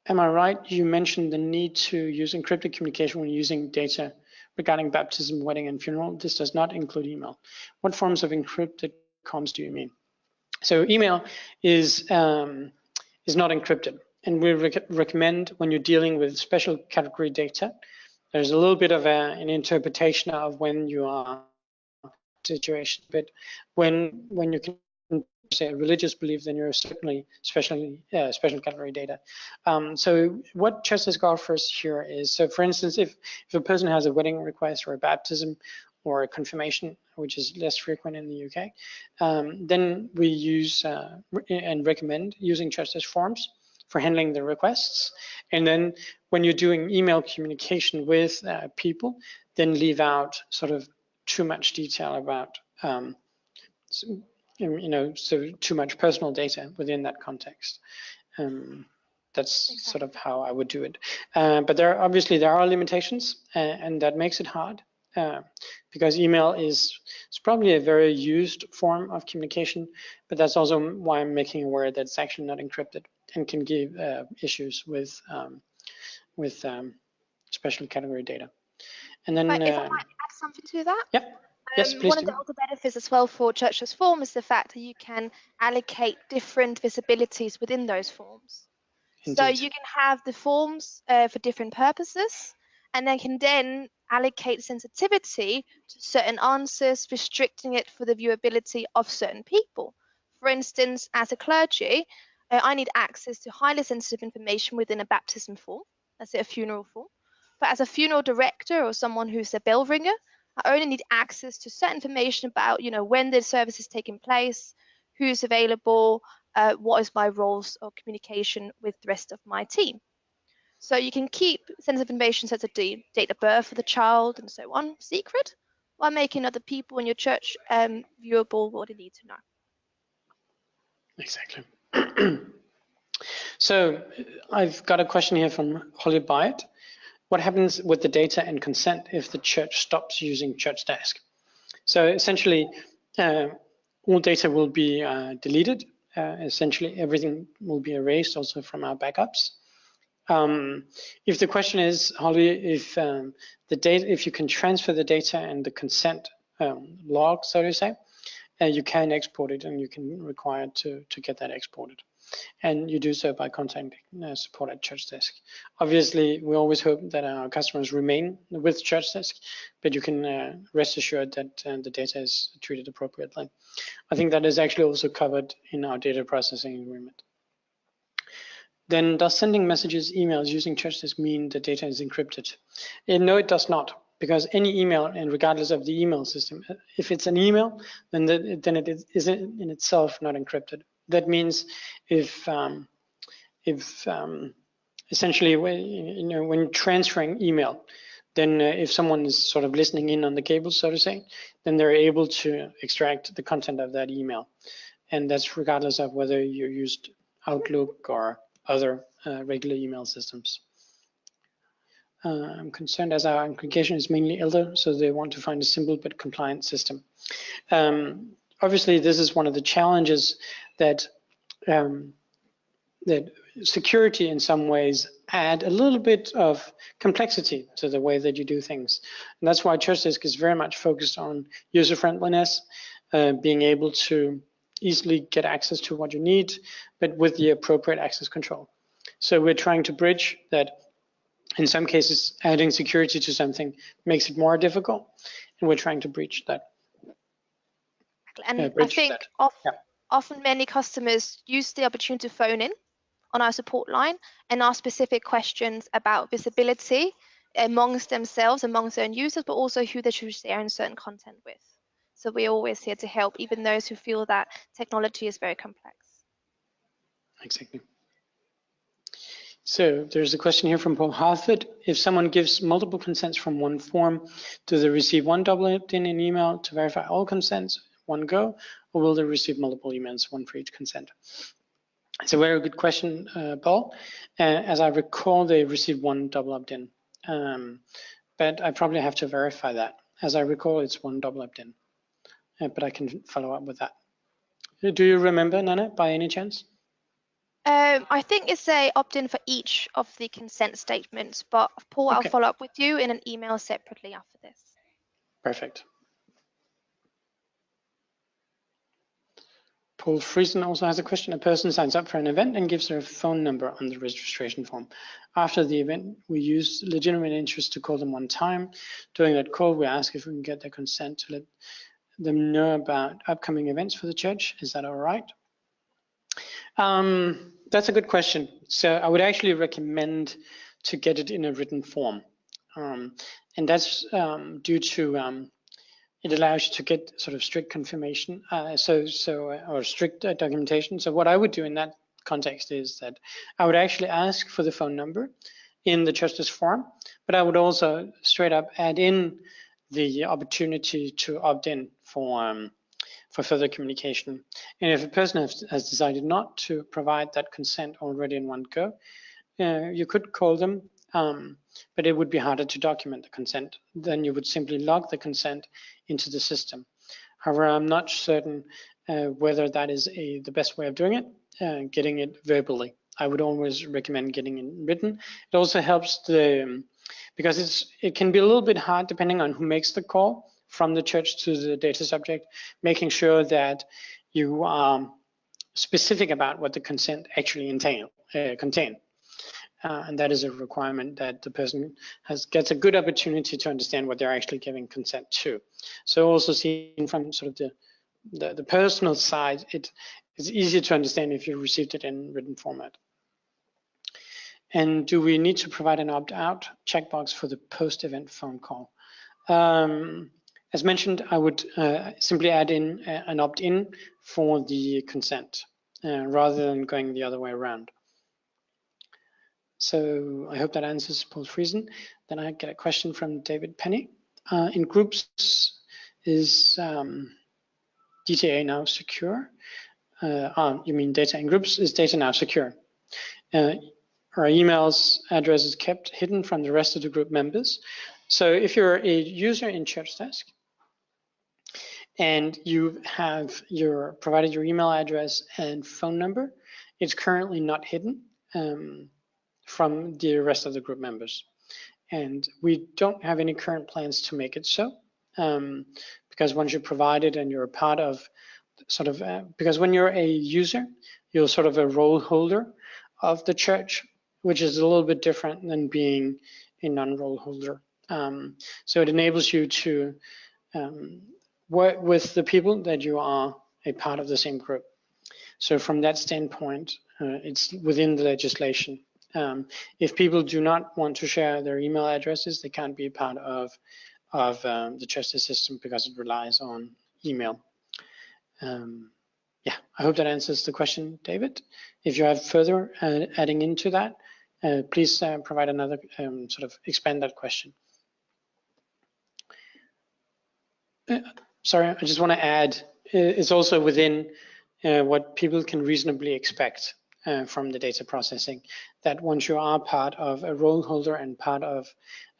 Am I right? You mentioned the need to use encrypted communication when using data regarding baptism, wedding, and funeral. This does not include email. What forms of encrypted comms do you mean? So email is not encrypted, and we recommend when you're dealing with special category data, there's a little bit of an interpretation of when you are situation, but when you can say a religious belief, then you're certainly special category data. So what ChurchDesk offers here is, so for instance, if a person has a wedding request or a baptism or a confirmation, which is less frequent in the UK, then we use and recommend using ChurchDesk forms for handling the requests. And then when you're doing email communication with people, then leave out sort of too much detail about so too much personal data within that context. That's exactly sort of how I would do it. But there are limitations, and that makes it hard because email is probably a very used form of communication, but that's also why I'm making aware that it's actually not encrypted and can give issues with special category data. And then if I might add something to that. Yep. Yes, please. One of the other benefits as well for ChurchDesk form is the fact that you can allocate different visibilities within those forms. Indeed. So you can have the forms for different purposes, and they can then allocate sensitivity to certain answers, restricting it for the viewability of certain people. For instance, as a clergy, I need access to highly sensitive information within a baptism form, let's say a funeral form. But as a funeral director or someone who's a bell ringer, I only need access to certain information about, when the service is taking place, who's available, what is my roles or communication with the rest of my team. So you can keep sensitive information such as the date of birth of the child and so on secret, while making other people in your church viewable what they need to know. Exactly. So I've got a question here from Holly Byatt. What happens with the data and consent if the church stops using ChurchDesk? So essentially, all data will be deleted. Essentially, everything will be erased also from our backups. If the question is, Holly, if if you can transfer the data and the consent log, so to say, you can export it and you can require to get that exported. And you do so by contacting support at ChurchDesk. Obviously, we always hope that our customers remain with ChurchDesk, but you can rest assured that the data is treated appropriately. I think that is actually also covered in our data processing agreement. Then does sending messages, emails using ChurchDesk mean the data is encrypted? No, it does not, because any email, and regardless of the email system, if it's an email, then it is in itself not encrypted. That means if essentially when transferring email, then if someone is sort of listening in on the cable, so to say, then they're able to extract the content of that email, and that's regardless of whether you used Outlook or other regular email systems. I'm concerned as our congregation is mainly elder, so they want to find a simple but compliant system. Obviously, this is one of the challenges that that security in some ways add a little bit of complexity to the way that you do things. And that's why ChurchDesk is very much focused on user friendliness, being able to easily get access to what you need, but with the appropriate access control. So we're trying to bridge that. In some cases, adding security to something makes it more difficult, and we're trying to breach that. And I think often many customers use the opportunity to phone in on our support line and ask specific questions about visibility amongst themselves, amongst their own users, but also who they should share certain content with. So we're always here to help, even those who feel that technology is very complex. Exactly. So there's a question here from Paul Hartford. If someone gives multiple consents from one form, do they receive one double opt-in in email to verify all consents, one go, or will they receive multiple emails, one for each consent? It's a very good question, Paul. As I recall, they receive one double opt-in, but I probably have to verify that. As I recall, it's one double opt-in, but I can follow up with that. Do you remember, Nana, by any chance? I think it's a opt-in for each of the consent statements, but Paul, okay. I'll follow up with you in an email separately after this. Perfect. Paul Friesen also has a question. A person signs up for an event and gives their phone number on the registration form. After the event, we use legitimate interest to call them one time. During that call, we ask if we can get their consent to let them know about upcoming events for the church. Is that all right? That's a good question. So I would actually recommend to get it in a written form. And that's due to it allows you to get sort of strict confirmation, or strict documentation. So what I would do in that context is that I would actually ask for the phone number in the ChurchDesk form, but I would also straight up add in the opportunity to opt in for further communication. And if a person has decided not to provide that consent already in one go, you could call them, but it would be harder to document the consent. Then you would simply log the consent into the system. However, I'm not certain whether that is the best way of doing it, getting it verbally. I would always recommend getting it written. It also helps because it can be a little bit hard depending on who makes the call from the church to the data subject, making sure that you are specific about what the consent actually contain. And that is a requirement that the person gets a good opportunity to understand what they're actually giving consent to. So also seen from sort of the personal side, it's it's easier to understand if you received it in written format. And do we need to provide an opt-out checkbox for the post-event phone call? As mentioned, I would simply add in an opt-in for the consent rather than going the other way around. So I hope that answers Paul's reason. Then I get a question from David Penny. In groups, is DTA now secure? You mean data in groups? Is data now secure? Our emails address is kept hidden from the rest of the group members. So if you're a user in ChurchDesk and you have provided your email address and phone number, it's currently not hidden from the rest of the group members. And we don't have any current plans to make it so, because once you provide it and you're a part of because when you're a user, you're sort of a role holder of the church, which is a little bit different than being a non-role holder. So it enables you to work with the people that you are a part of the same group. So from that standpoint, it's within the legislation. If people do not want to share their email addresses, they can't be a part of the ChurchDesk system because it relies on email. Yeah, I hope that answers the question, David. If you have further adding into that, please provide another sort of expand that question. Sorry, I just want to add, it's also within what people can reasonably expect from the data processing, that once you are part of a role holder and part of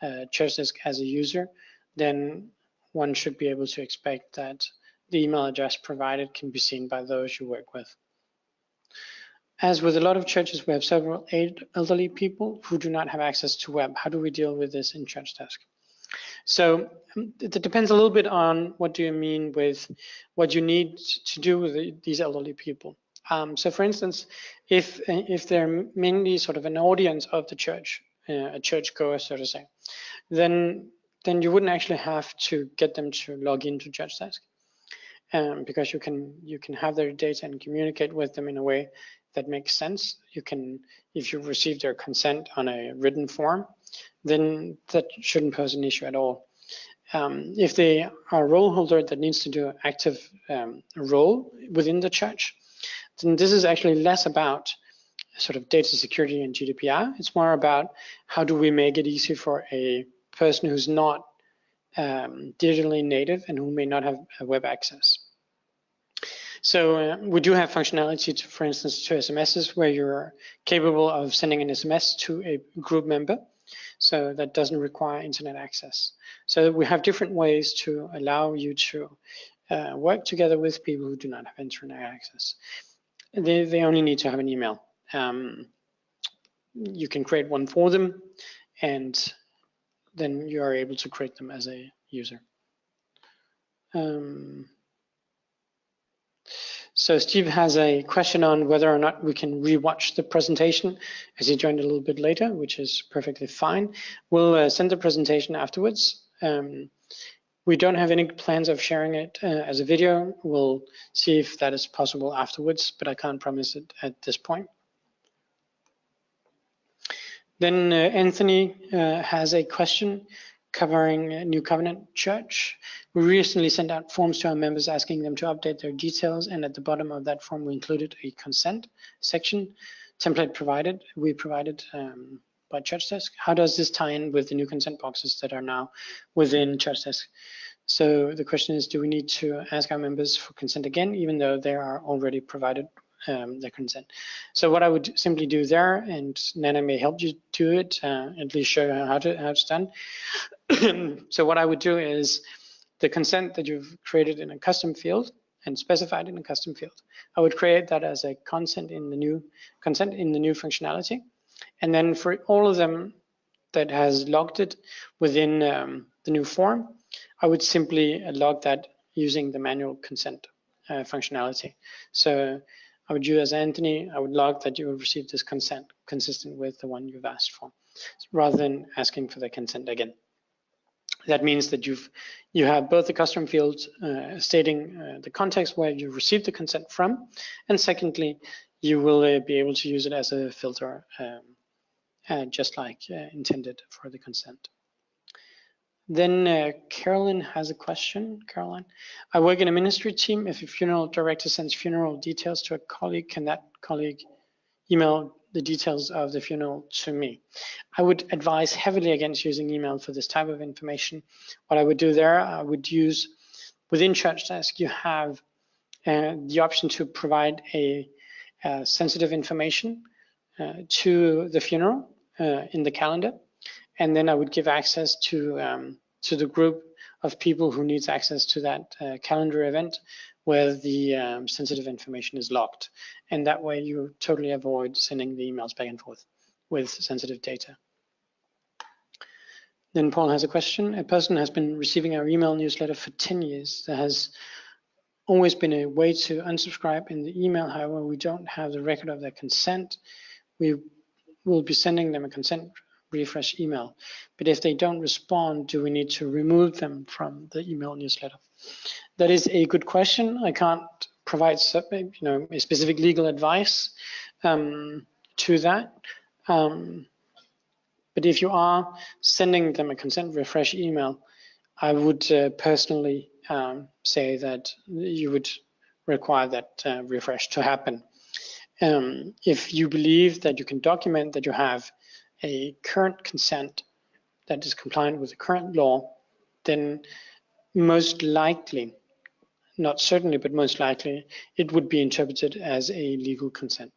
ChurchDesk as a user, then one should be able to expect that the email address provided can be seen by those you work with. As with a lot of churches, we have several elderly people who do not have access to web. How do we deal with this in ChurchDesk? So it depends a little bit on what do you mean with what you need to do with these elderly people. So for instance, if they're mainly sort of an audience of the church, a churchgoer, so to say, then you wouldn't actually have to get them to log into ChurchDesk. Because you can have their data and communicate with them in a way that makes sense. You can, if you receive their consent on a written form, then that shouldn't pose an issue at all. If they are a role holder that needs to do an active role within the church, then this is actually less about sort of data security and GDPR. It's more about how do we make it easy for a person who's not digitally native and who may not have a web access. So we do have functionality to, for instance, to SMSs where you're capable of sending an SMS to a group member. So that doesn't require internet access. So we have different ways to allow you to work together with people who do not have internet access. They only need to have an email. You can create one for them, and then you are able to create them as a user. So Steve has a question on whether or not we can rewatch the presentation, as he joined a little bit later, which is perfectly fine. We'll send the presentation afterwards. We don't have any plans of sharing it as a video. We'll see if that is possible afterwards, but I can't promise it at this point. Then Anthony has a question covering New Covenant Church. We recently sent out forms to our members asking them to update their details, and at the bottom of that form we included a consent section template provided. We provided by ChurchDesk. How does this tie in with the new consent boxes that are now within ChurchDesk? So the question is, do we need to ask our members for consent again, even though they are already provided their consent? So what I would simply do there, and Nana may help you do it, at least show you how it's done. So what I would do is the consent that you've created in a custom field and specified in a custom field, I would create that as a consent in the new functionality. And then for all of them that has logged it within the new form, I would simply log that using the manual consent functionality. So I would do as Anthony, I would log that you have received this consent consistent with the one you've asked for, rather than asking for the consent again. That means that you have both the custom fields stating the context where you received the consent from, and secondly, you will be able to use it as a filter, just like intended for the consent. Then Carolyn has a question. Caroline, I work in a ministry team. If a funeral director sends funeral details to a colleague, can that colleague email the details of the funeral to me? I would advise heavily against using email for this type of information. What I would do there, I would use, within ChurchDesk, you have the option to provide a sensitive information to the funeral in the calendar. And then I would give access to the group of people who needs access to that calendar event where the sensitive information is locked. And that way you totally avoid sending the emails back and forth with sensitive data. Then Paul has a question. A person has been receiving our email newsletter for 10 years. There has always been a way to unsubscribe in the email. However, we don't have the record of their consent. We will be sending them a consent refresh email. But if they don't respond, do we need to remove them from the email newsletter? That is a good question. I can't provide a specific legal advice to that. But if you are sending them a consent refresh email, I would personally say that you would require that refresh to happen. If you believe that you can document that you have a current consent that is compliant with the current law, then most likely, not certainly, but most likely, it would be interpreted as a legal consent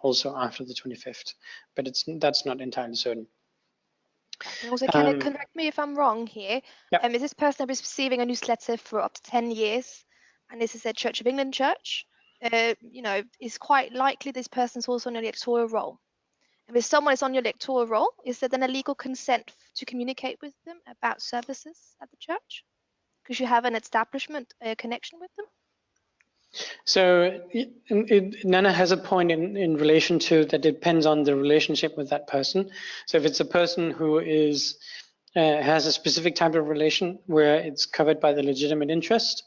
also after the 25th. But that's not entirely certain. And also, can it correct me if I'm wrong here? Yeah. Is this person receiving a newsletter for up to 10 years, and this is a Church of England church? It's quite likely this person's also on an electoral roll. And if someone is on your electoral roll, is there then a legal consent to communicate with them about services at the church? Because you have an establishment connection with them? So Nana has a point in relation to that depends on the relationship with that person. So if it's a person who is has a specific type of relation where it's covered by the legitimate interest,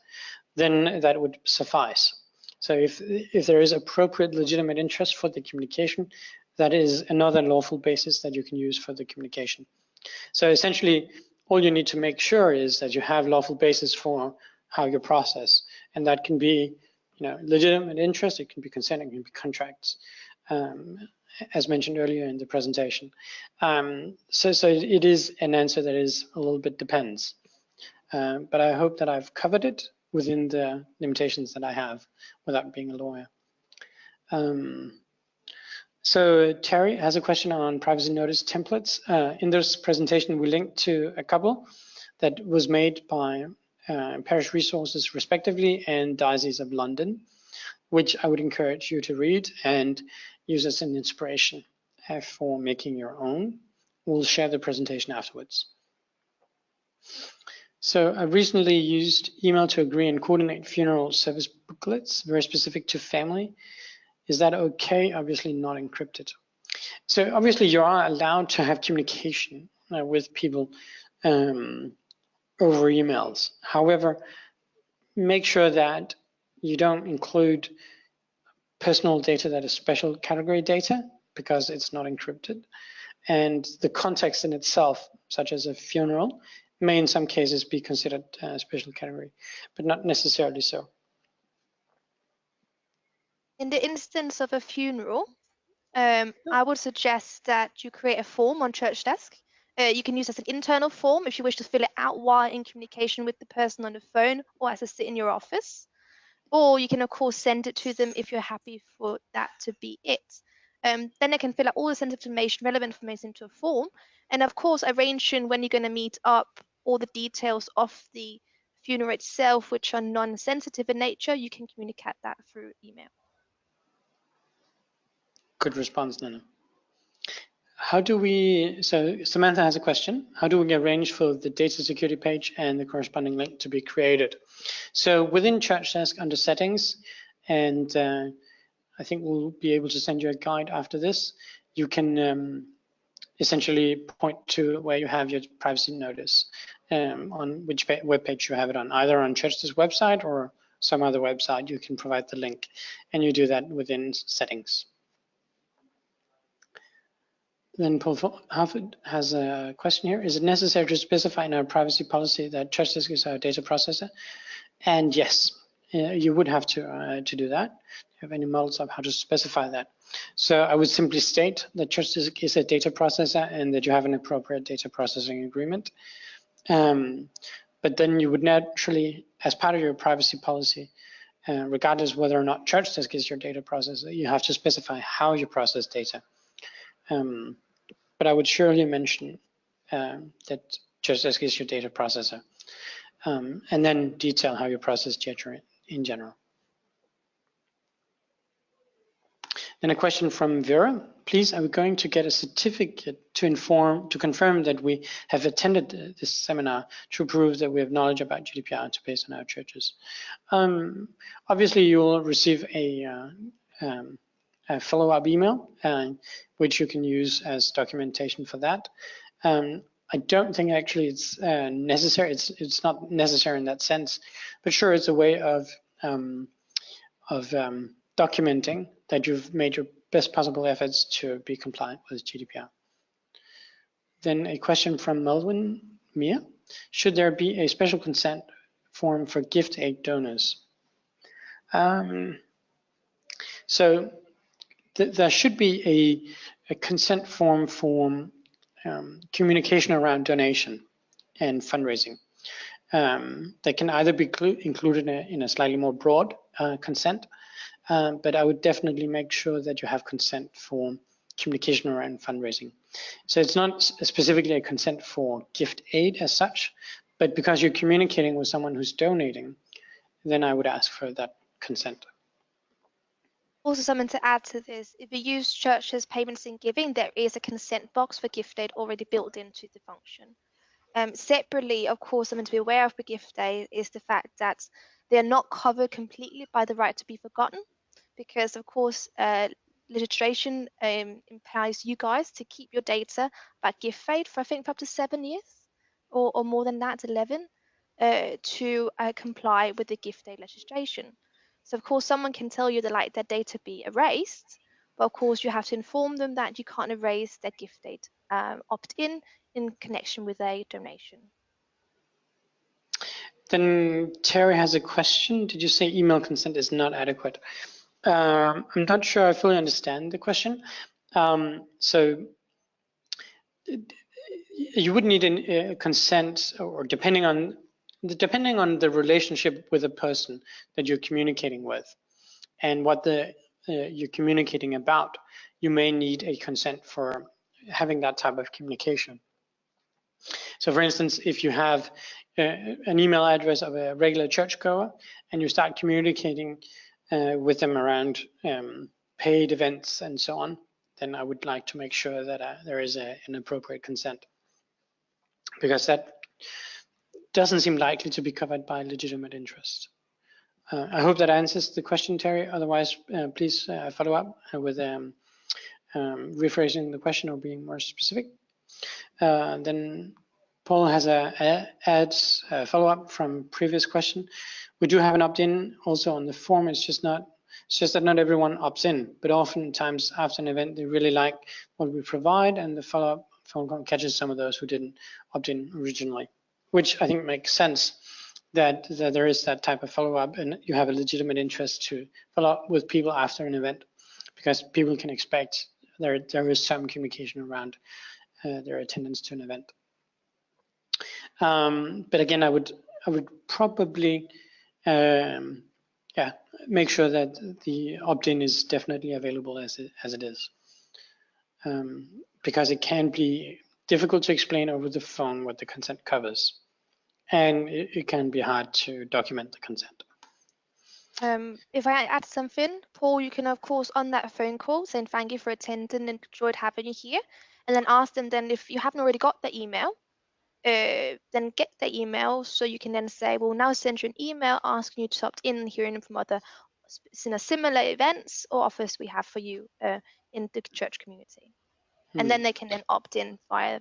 then that would suffice. So if there is appropriate legitimate interest for the communication, that is another lawful basis that you can use for the communication. So essentially, all you need to make sure is that you have lawful basis for how you process, and that can be, legitimate interest. It can be consent. It can be contracts, as mentioned earlier in the presentation. So it is an answer that is a little bit depends, but I hope that I've covered it within the limitations that I have without being a lawyer. So Terry has a question on privacy notice templates. In this presentation, we linked to a couple that was made by Parish Resources respectively and Diocese of London, which I would encourage you to read and use as an inspiration for making your own. We'll share the presentation afterwards. So I recently used email to agree and coordinate funeral service booklets, very specific to family. Is that okay? Obviously not encrypted. So obviously you are allowed to have communication with people over emails. However, make sure that you don't include personal data that is special category data because it's not encrypted. And the context in itself, such as a funeral, may in some cases be considered a special category, but not necessarily so. In the instance of a funeral, I would suggest that you create a form on ChurchDesk. You can use as an internal form if you wish to fill it out while in communication with the person on the phone or as a sit in your office. Or you can, of course, send it to them if you're happy for that to be it. Then they can fill out all the sensitive information, relevant information into a form. And of course, arranging when you're going to meet up, all the details of the funeral itself, which are non-sensitive in nature, you can communicate that through email. Good response, Nana. So Samantha has a question. How do we arrange for the data security page and the corresponding link to be created? So within ChurchDesk under settings, and I think we'll be able to send you a guide after this, you can essentially point to where you have your privacy notice. on which web page you have it on, either on ChurchDesk website or some other website. You can provide the link, and you do that within settings. Then Paul Harford has a question here. Is it necessary to specify in our privacy policy that ChurchDesk is our data processor? And yes, you would have to do that. Do you have any models of how to specify that? So I would simply state that ChurchDesk is a data processor and that you have an appropriate data processing agreement. But then you would naturally, as part of your privacy policy, regardless whether or not ChurchDesk is your data processor, you have to specify how you process data. But I would surely mention that ChurchDesk is your data processor, and then detail how you process data in general. Then a question from Vera. Please, are we going to get a certificate to confirm that we have attended this seminar to prove that we have knowledge about GDPR to based on our churches? Obviously, you will receive a follow-up email, which you can use as documentation for that. I don't think actually it's necessary. It's not necessary in that sense, but sure, it's a way of documenting that you've made your best possible efforts to be compliant with GDPR. Then a question from Melvin Mia. Should there be a special consent form for gift aid donors? So there should be a consent form for communication around donation and fundraising. That can either be included in a slightly more broad consent, but I would definitely make sure that you have consent for communication around fundraising. So it's not specifically a consent for gift aid as such, but because you're communicating with someone who's donating, then I would ask for that consent. Also, something to add to this, if you use churches payments and giving, there is a consent box for gift aid already built into the function. Separately, of course, something to be aware of for gift aid is the fact that they are not covered completely by the right to be forgotten, because of course legislation implies you guys to keep your data about gift aid for I think up to 7 years or more than that, 11, to comply with the gift aid legislation. So of course someone can tell you that like their data be erased, but of course you have to inform them that you can't erase their gift aid opt-in in connection with a donation. Then Terry has a question. Did you say email consent is not adequate? I'm not sure I fully understand the question. So you would need a consent, or depending on the relationship with the person that you're communicating with and what you're communicating about, you may need a consent for having that type of communication. So for instance, if you have an email address of a regular churchgoer and you start communicating with them around paid events and so on, then I would like to make sure that there is an appropriate consent, because that doesn't seem likely to be covered by legitimate interest. I hope that answers the question, Terry. Otherwise, please follow up with rephrasing the question or being more specific. Then Paul has adds a follow-up from previous question. We do have an opt-in also on the form. It's just that not everyone opts in, but oftentimes after an event they really like what we provide, and the follow-up phone call catches some of those who didn't opt in originally, which I think makes sense, that there is that type of follow-up and you have a legitimate interest to follow up with people after an event, because people can expect there is some communication around their attendance to an event. But again, I would probably make sure that the opt-in is definitely available as it is, because it can be difficult to explain over the phone what the consent covers, and it can be hard to document the consent. If I add something, Paul, you can of course on that phone call saying thank you for attending and enjoyed having you here, and then ask them then if you haven't already got the email, then get the email, so you can then say we'll now send you an email asking you to opt in, hearing from other similar events or offers we have for you in the church community. And then they can then opt in via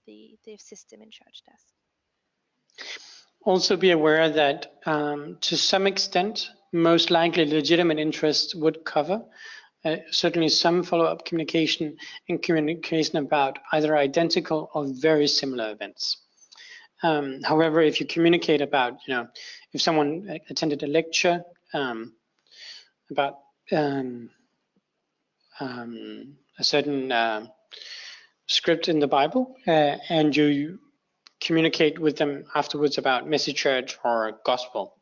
the system in ChurchDesk. Also be aware that to some extent, most likely legitimate interest would cover certainly some follow-up communication and communication about either identical or very similar events. However, if you communicate about, if someone attended a lecture about a certain script in the Bible, and you communicate with them afterwards about messy church or gospel,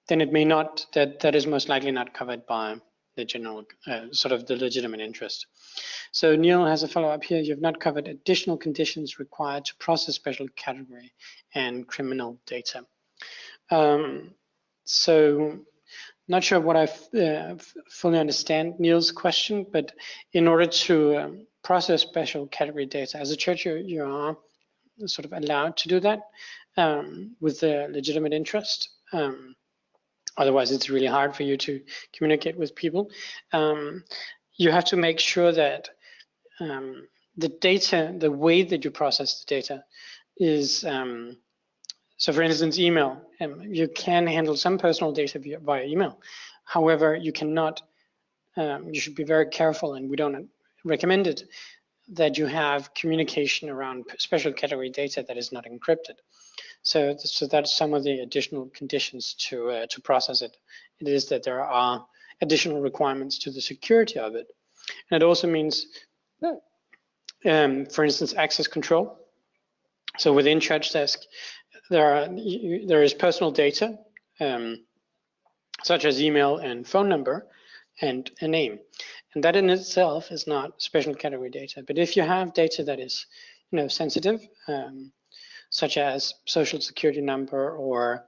then it may not, that is most likely not covered by the general, sort of the legitimate interest. So Neil has a follow-up here. You've not covered additional conditions required to process special category and criminal data. So not sure what I fully understand Neil's question, but in order to process special category data as a church, you are sort of allowed to do that with the legitimate interest. Otherwise, it's really hard for you to communicate with people. You have to make sure that the data, the way that you process the data is, so for instance, email. You can handle some personal data via email. However, you cannot, you should be very careful, and we don't recommend it, that you have communication around special category data that is not encrypted. So that's some of the additional conditions to process it. It is that there are additional requirements to the security of it. And it also means, for instance, access control. So within ChurchDesk, there is personal data, such as email and phone number and a name. And that in itself is not special category data. But if you have data that is, sensitive, such as social security number, or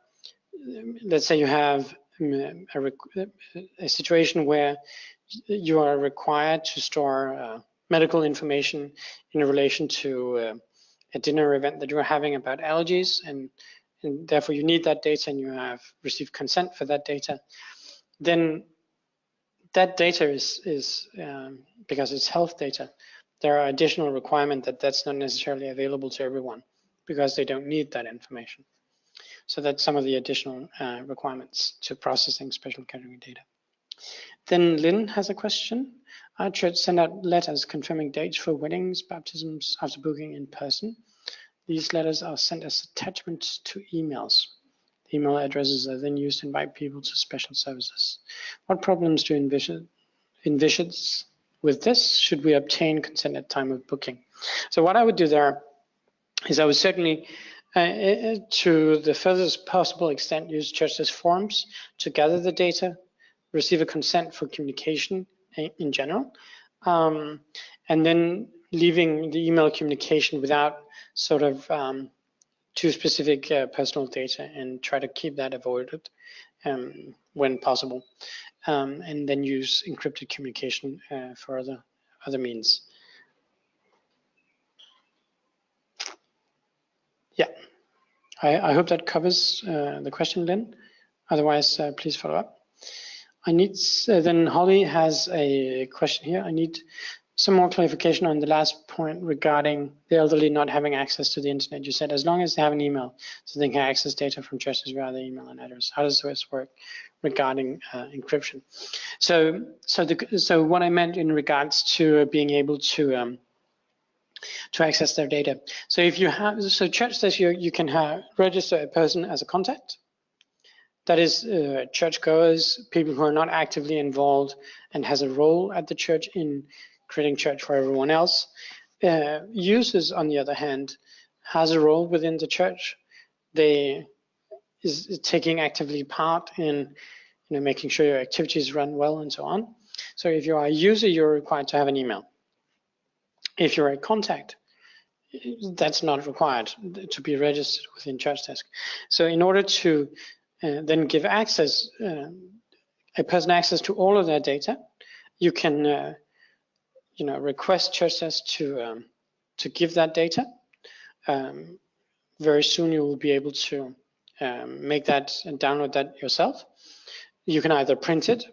let's say you have a situation where you are required to store medical information in relation to a dinner event that you're having about allergies, and therefore you need that data and you have received consent for that data, then that data is because it's health data, there are additional requirements that's not necessarily available to everyone because they don't need that information. So that's some of the additional requirements to processing special category data. Then Lynn has a question. Our church send out letters confirming dates for weddings, baptisms after booking in person. These letters are sent as attachments to emails. The email addresses are then used to invite people to special services. What problems do you envision with this? Should we obtain consent at time of booking? So what I would do there is I would certainly, to the furthest possible extent, use ChurchDesk forms to gather the data, receive a consent for communication in general, and then leaving the email communication without sort of too specific personal data, and try to keep that avoided when possible, and then use encrypted communication for other means. Yeah, I hope that covers the question, Lynn. Otherwise, please follow up. I need, then Holly has a question here. I need some more clarification on the last point regarding the elderly not having access to the internet. You said as long as they have an email, so they can access data from churches via the email and address. How does this work regarding encryption? So what I meant in regards to being able to access their data. So if you have, so ChurchDesk, you can register a person as a contact. That is churchgoers, people who are not actively involved and has a role at the church in creating church for everyone else. Users, on the other hand, has a role within the church. They is taking actively part in making sure your activities run well and so on. So if you are a user, you're required to have an email. If you're a contact, that's not required to be registered within ChurchDesk. So in order to then give access, a person access to all of their data, you can request ChurchDesk to give that data. Very soon you will be able to make that and download that yourself. You can either print it,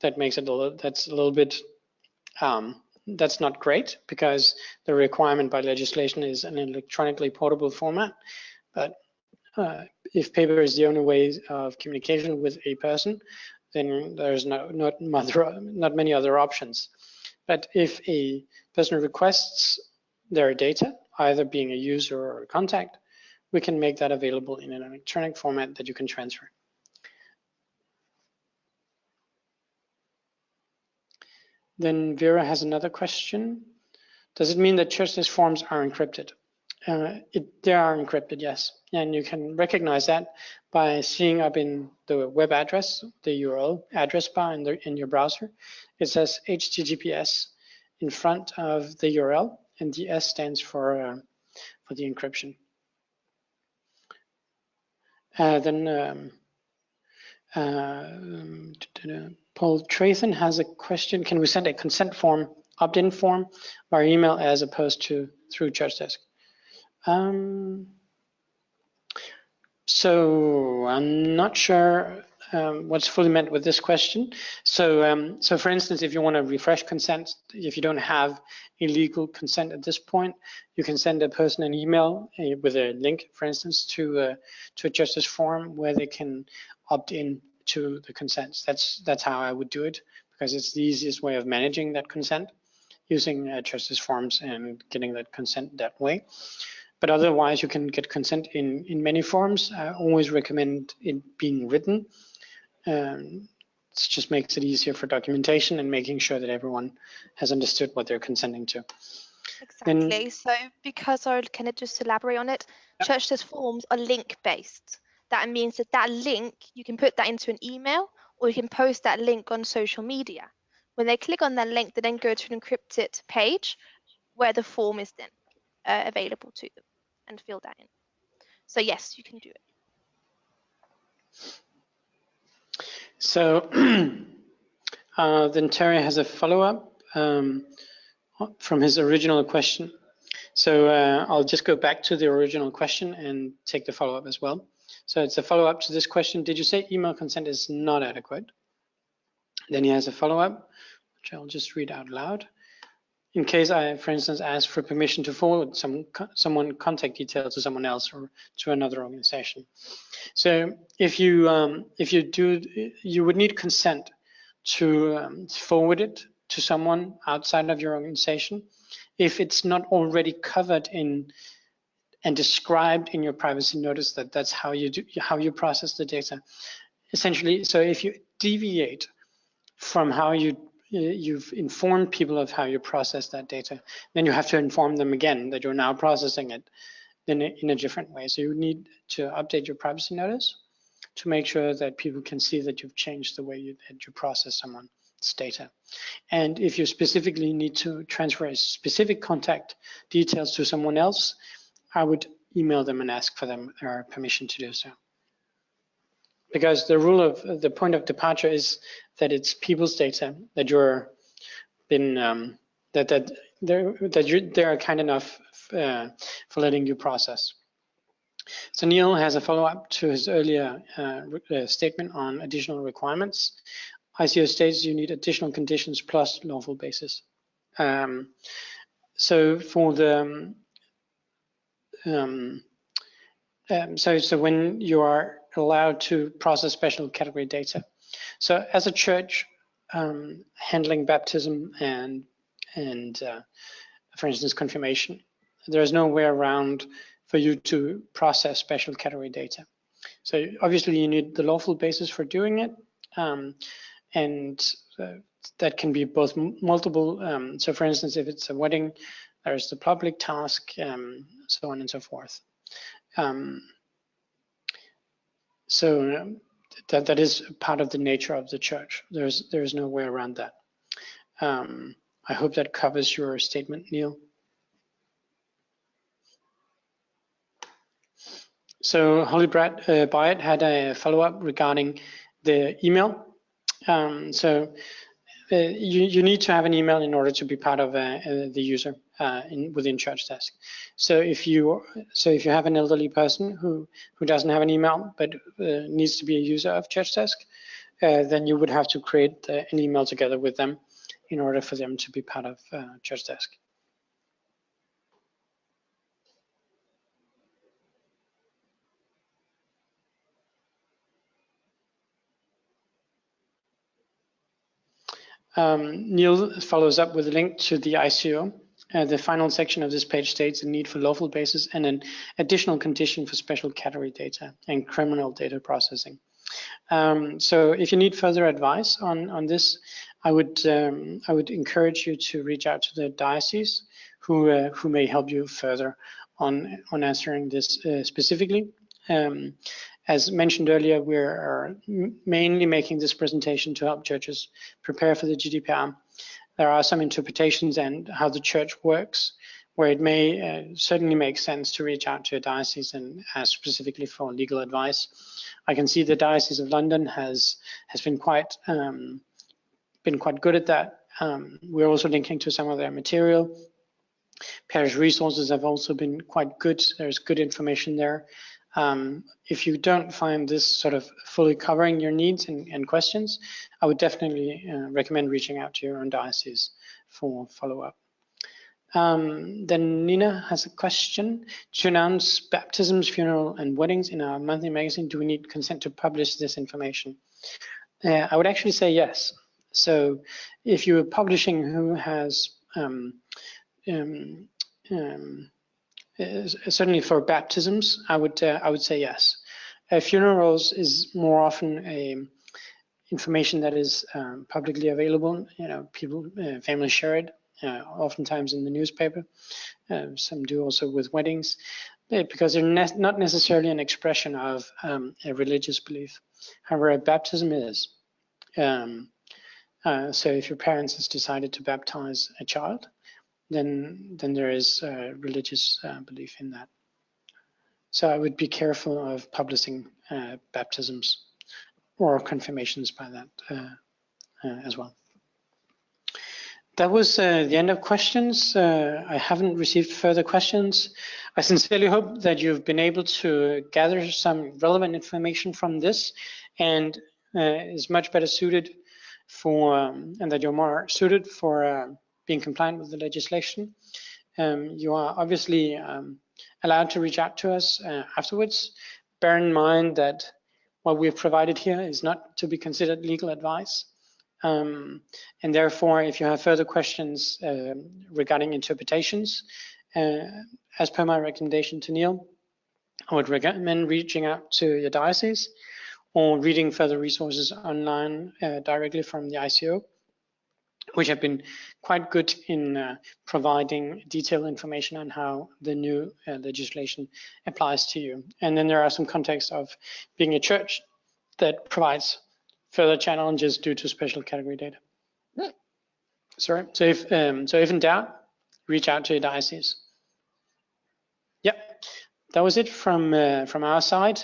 that makes it that's a little bit that's not great because the requirement by legislation is an electronically portable format, but if paper is the only way of communication with a person, then there's not many other options. But if a person requests their data, either being a user or a contact, we can make that available in an electronic format that you can transfer. Then Vera has another question. Does it mean that ChurchDesk forms are encrypted? They are encrypted, yes. And you can recognize that by seeing up in the web address, the URL address bar in your browser. It says HTTPS in front of the URL, and the S stands for the encryption. Paul Trathan has a question. Can we send a consent form, opt-in form, via email as opposed to through ChurchDesk? So I'm not sure what's fully meant with this question. So for instance, if you want to refresh consent, if you don't have a legal consent at this point, you can send a person an email with a link, for instance, to a ChurchDesk form where they can opt in to the consents. That's how I would do it, because it's the easiest way of managing that consent, using ChurchDesk forms and getting that consent that way. But otherwise, you can get consent in many forms. I always recommend it being written. It just makes it easier for documentation and making sure that everyone has understood what they're consenting to. Exactly. So because, can I just elaborate on it? Yeah. ChurchDesk forms are link-based. That means that link, you can put that into an email, or you can post that link on social media. When they click on that link, they then go to an encrypted page where the form is then available to them and fill that in. So yes, you can do it. So then Terry has a follow-up from his original question. So I'll just go back to the original question and take the follow-up as well. So it's a follow-up to this question. Did you say email consent is not adequate? Then he has a follow-up, which I'll just read out loud. In case I, for instance, ask for permission to forward someone contact details to someone else or to another organization. So if you do, you would need consent to forward it to someone outside of your organization if it's not already covered in and described in your privacy notice that that's how you process the data. Essentially, so if you deviate from how you've informed people of how you process that data, then you have to inform them again that you're now processing it in a different way. So you need to update your privacy notice to make sure that people can see that you've changed the way that you process someone's data. And if you specifically need to transfer a specific contact details to someone else, I would email them and ask for their permission to do so. Because the point of departure is that it's people's data that they're kind enough for letting you process. So Neil has a follow-up to his earlier statement on additional requirements. ICO states you need additional conditions plus lawful basis. So for the so when you are allowed to process special category data. So as a church, handling baptism and for instance, confirmation, there's no way around for you to process special category data. So obviously you need the lawful basis for doing it. And that can be both multiple. So for instance, if it's a wedding, there's the public task, so on and so forth. So that is part of the nature of the church. There's no way around that. I hope that covers your statement, Neil. So Holly Byatt had a follow-up regarding the email. So you need to have an email in order to be part of the user within ChurchDesk. So if you have an elderly person who doesn't have an email but needs to be a user of ChurchDesk, then you would have to create an email together with them in order for them to be part of ChurchDesk. Neil follows up with a link to the ICO. The final section of this page states the need for lawful basis and an additional condition for special category data and criminal data processing. So if you need further advice on this, I would encourage you to reach out to the diocese who may help you further on answering this specifically. As mentioned earlier, we are mainly making this presentation to help churches prepare for the GDPR. There are some interpretations and how the church works where it may certainly make sense to reach out to a diocese and ask specifically for legal advice. I can see the Diocese of London has been quite good at that. We're also linking to some of their material. Parish resources have also been quite good. There's good information there. If you don't find this sort of fully covering your needs and questions, I would definitely recommend reaching out to your own diocese for follow-up. Then Nina has a question. To announce baptisms, funeral, and weddings in our monthly magazine, do we need consent to publish this information? I would actually say yes. So if you're publishing who has certainly for baptisms, I would say yes. Funerals is more often information that is publicly available. You know, people, families share it, oftentimes in the newspaper. Some do also with weddings, because they're not necessarily an expression of a religious belief. However, a baptism is. So if your parents has decided to baptize a child, then there is a religious belief in that. So I would be careful of publishing baptisms or confirmations by that as well. That was the end of questions. I haven't received further questions. I sincerely hope that you've been able to gather some relevant information from this and is much better suited for, and that you're more suited for being compliant with the legislation. You are obviously allowed to reach out to us afterwards. Bear in mind that what we've provided here is not to be considered legal advice. And therefore, if you have further questions regarding interpretations, as per my recommendation to Neil, I would recommend reaching out to your diocese or reading further resources online directly from the ICO, which have been quite good in providing detailed information on how the new legislation applies to you. And then there are some contexts of being a church that provides further challenges due to special category data. Sorry. So if in doubt, reach out to your diocese. Yeah, that was it from our side.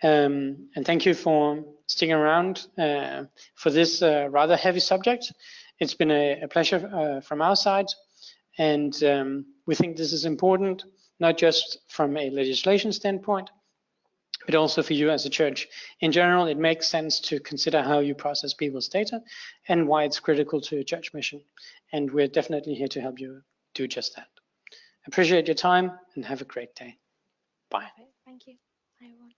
And thank you for sticking around for this rather heavy subject. It's been a pleasure from our side, and we think this is important, not just from a legislation standpoint, but also for you as a church. In general, it makes sense to consider how you process people's data and why it's critical to your church mission. And we're definitely here to help you do just that. Appreciate your time and have a great day. Bye. Thank you. Bye, everyone.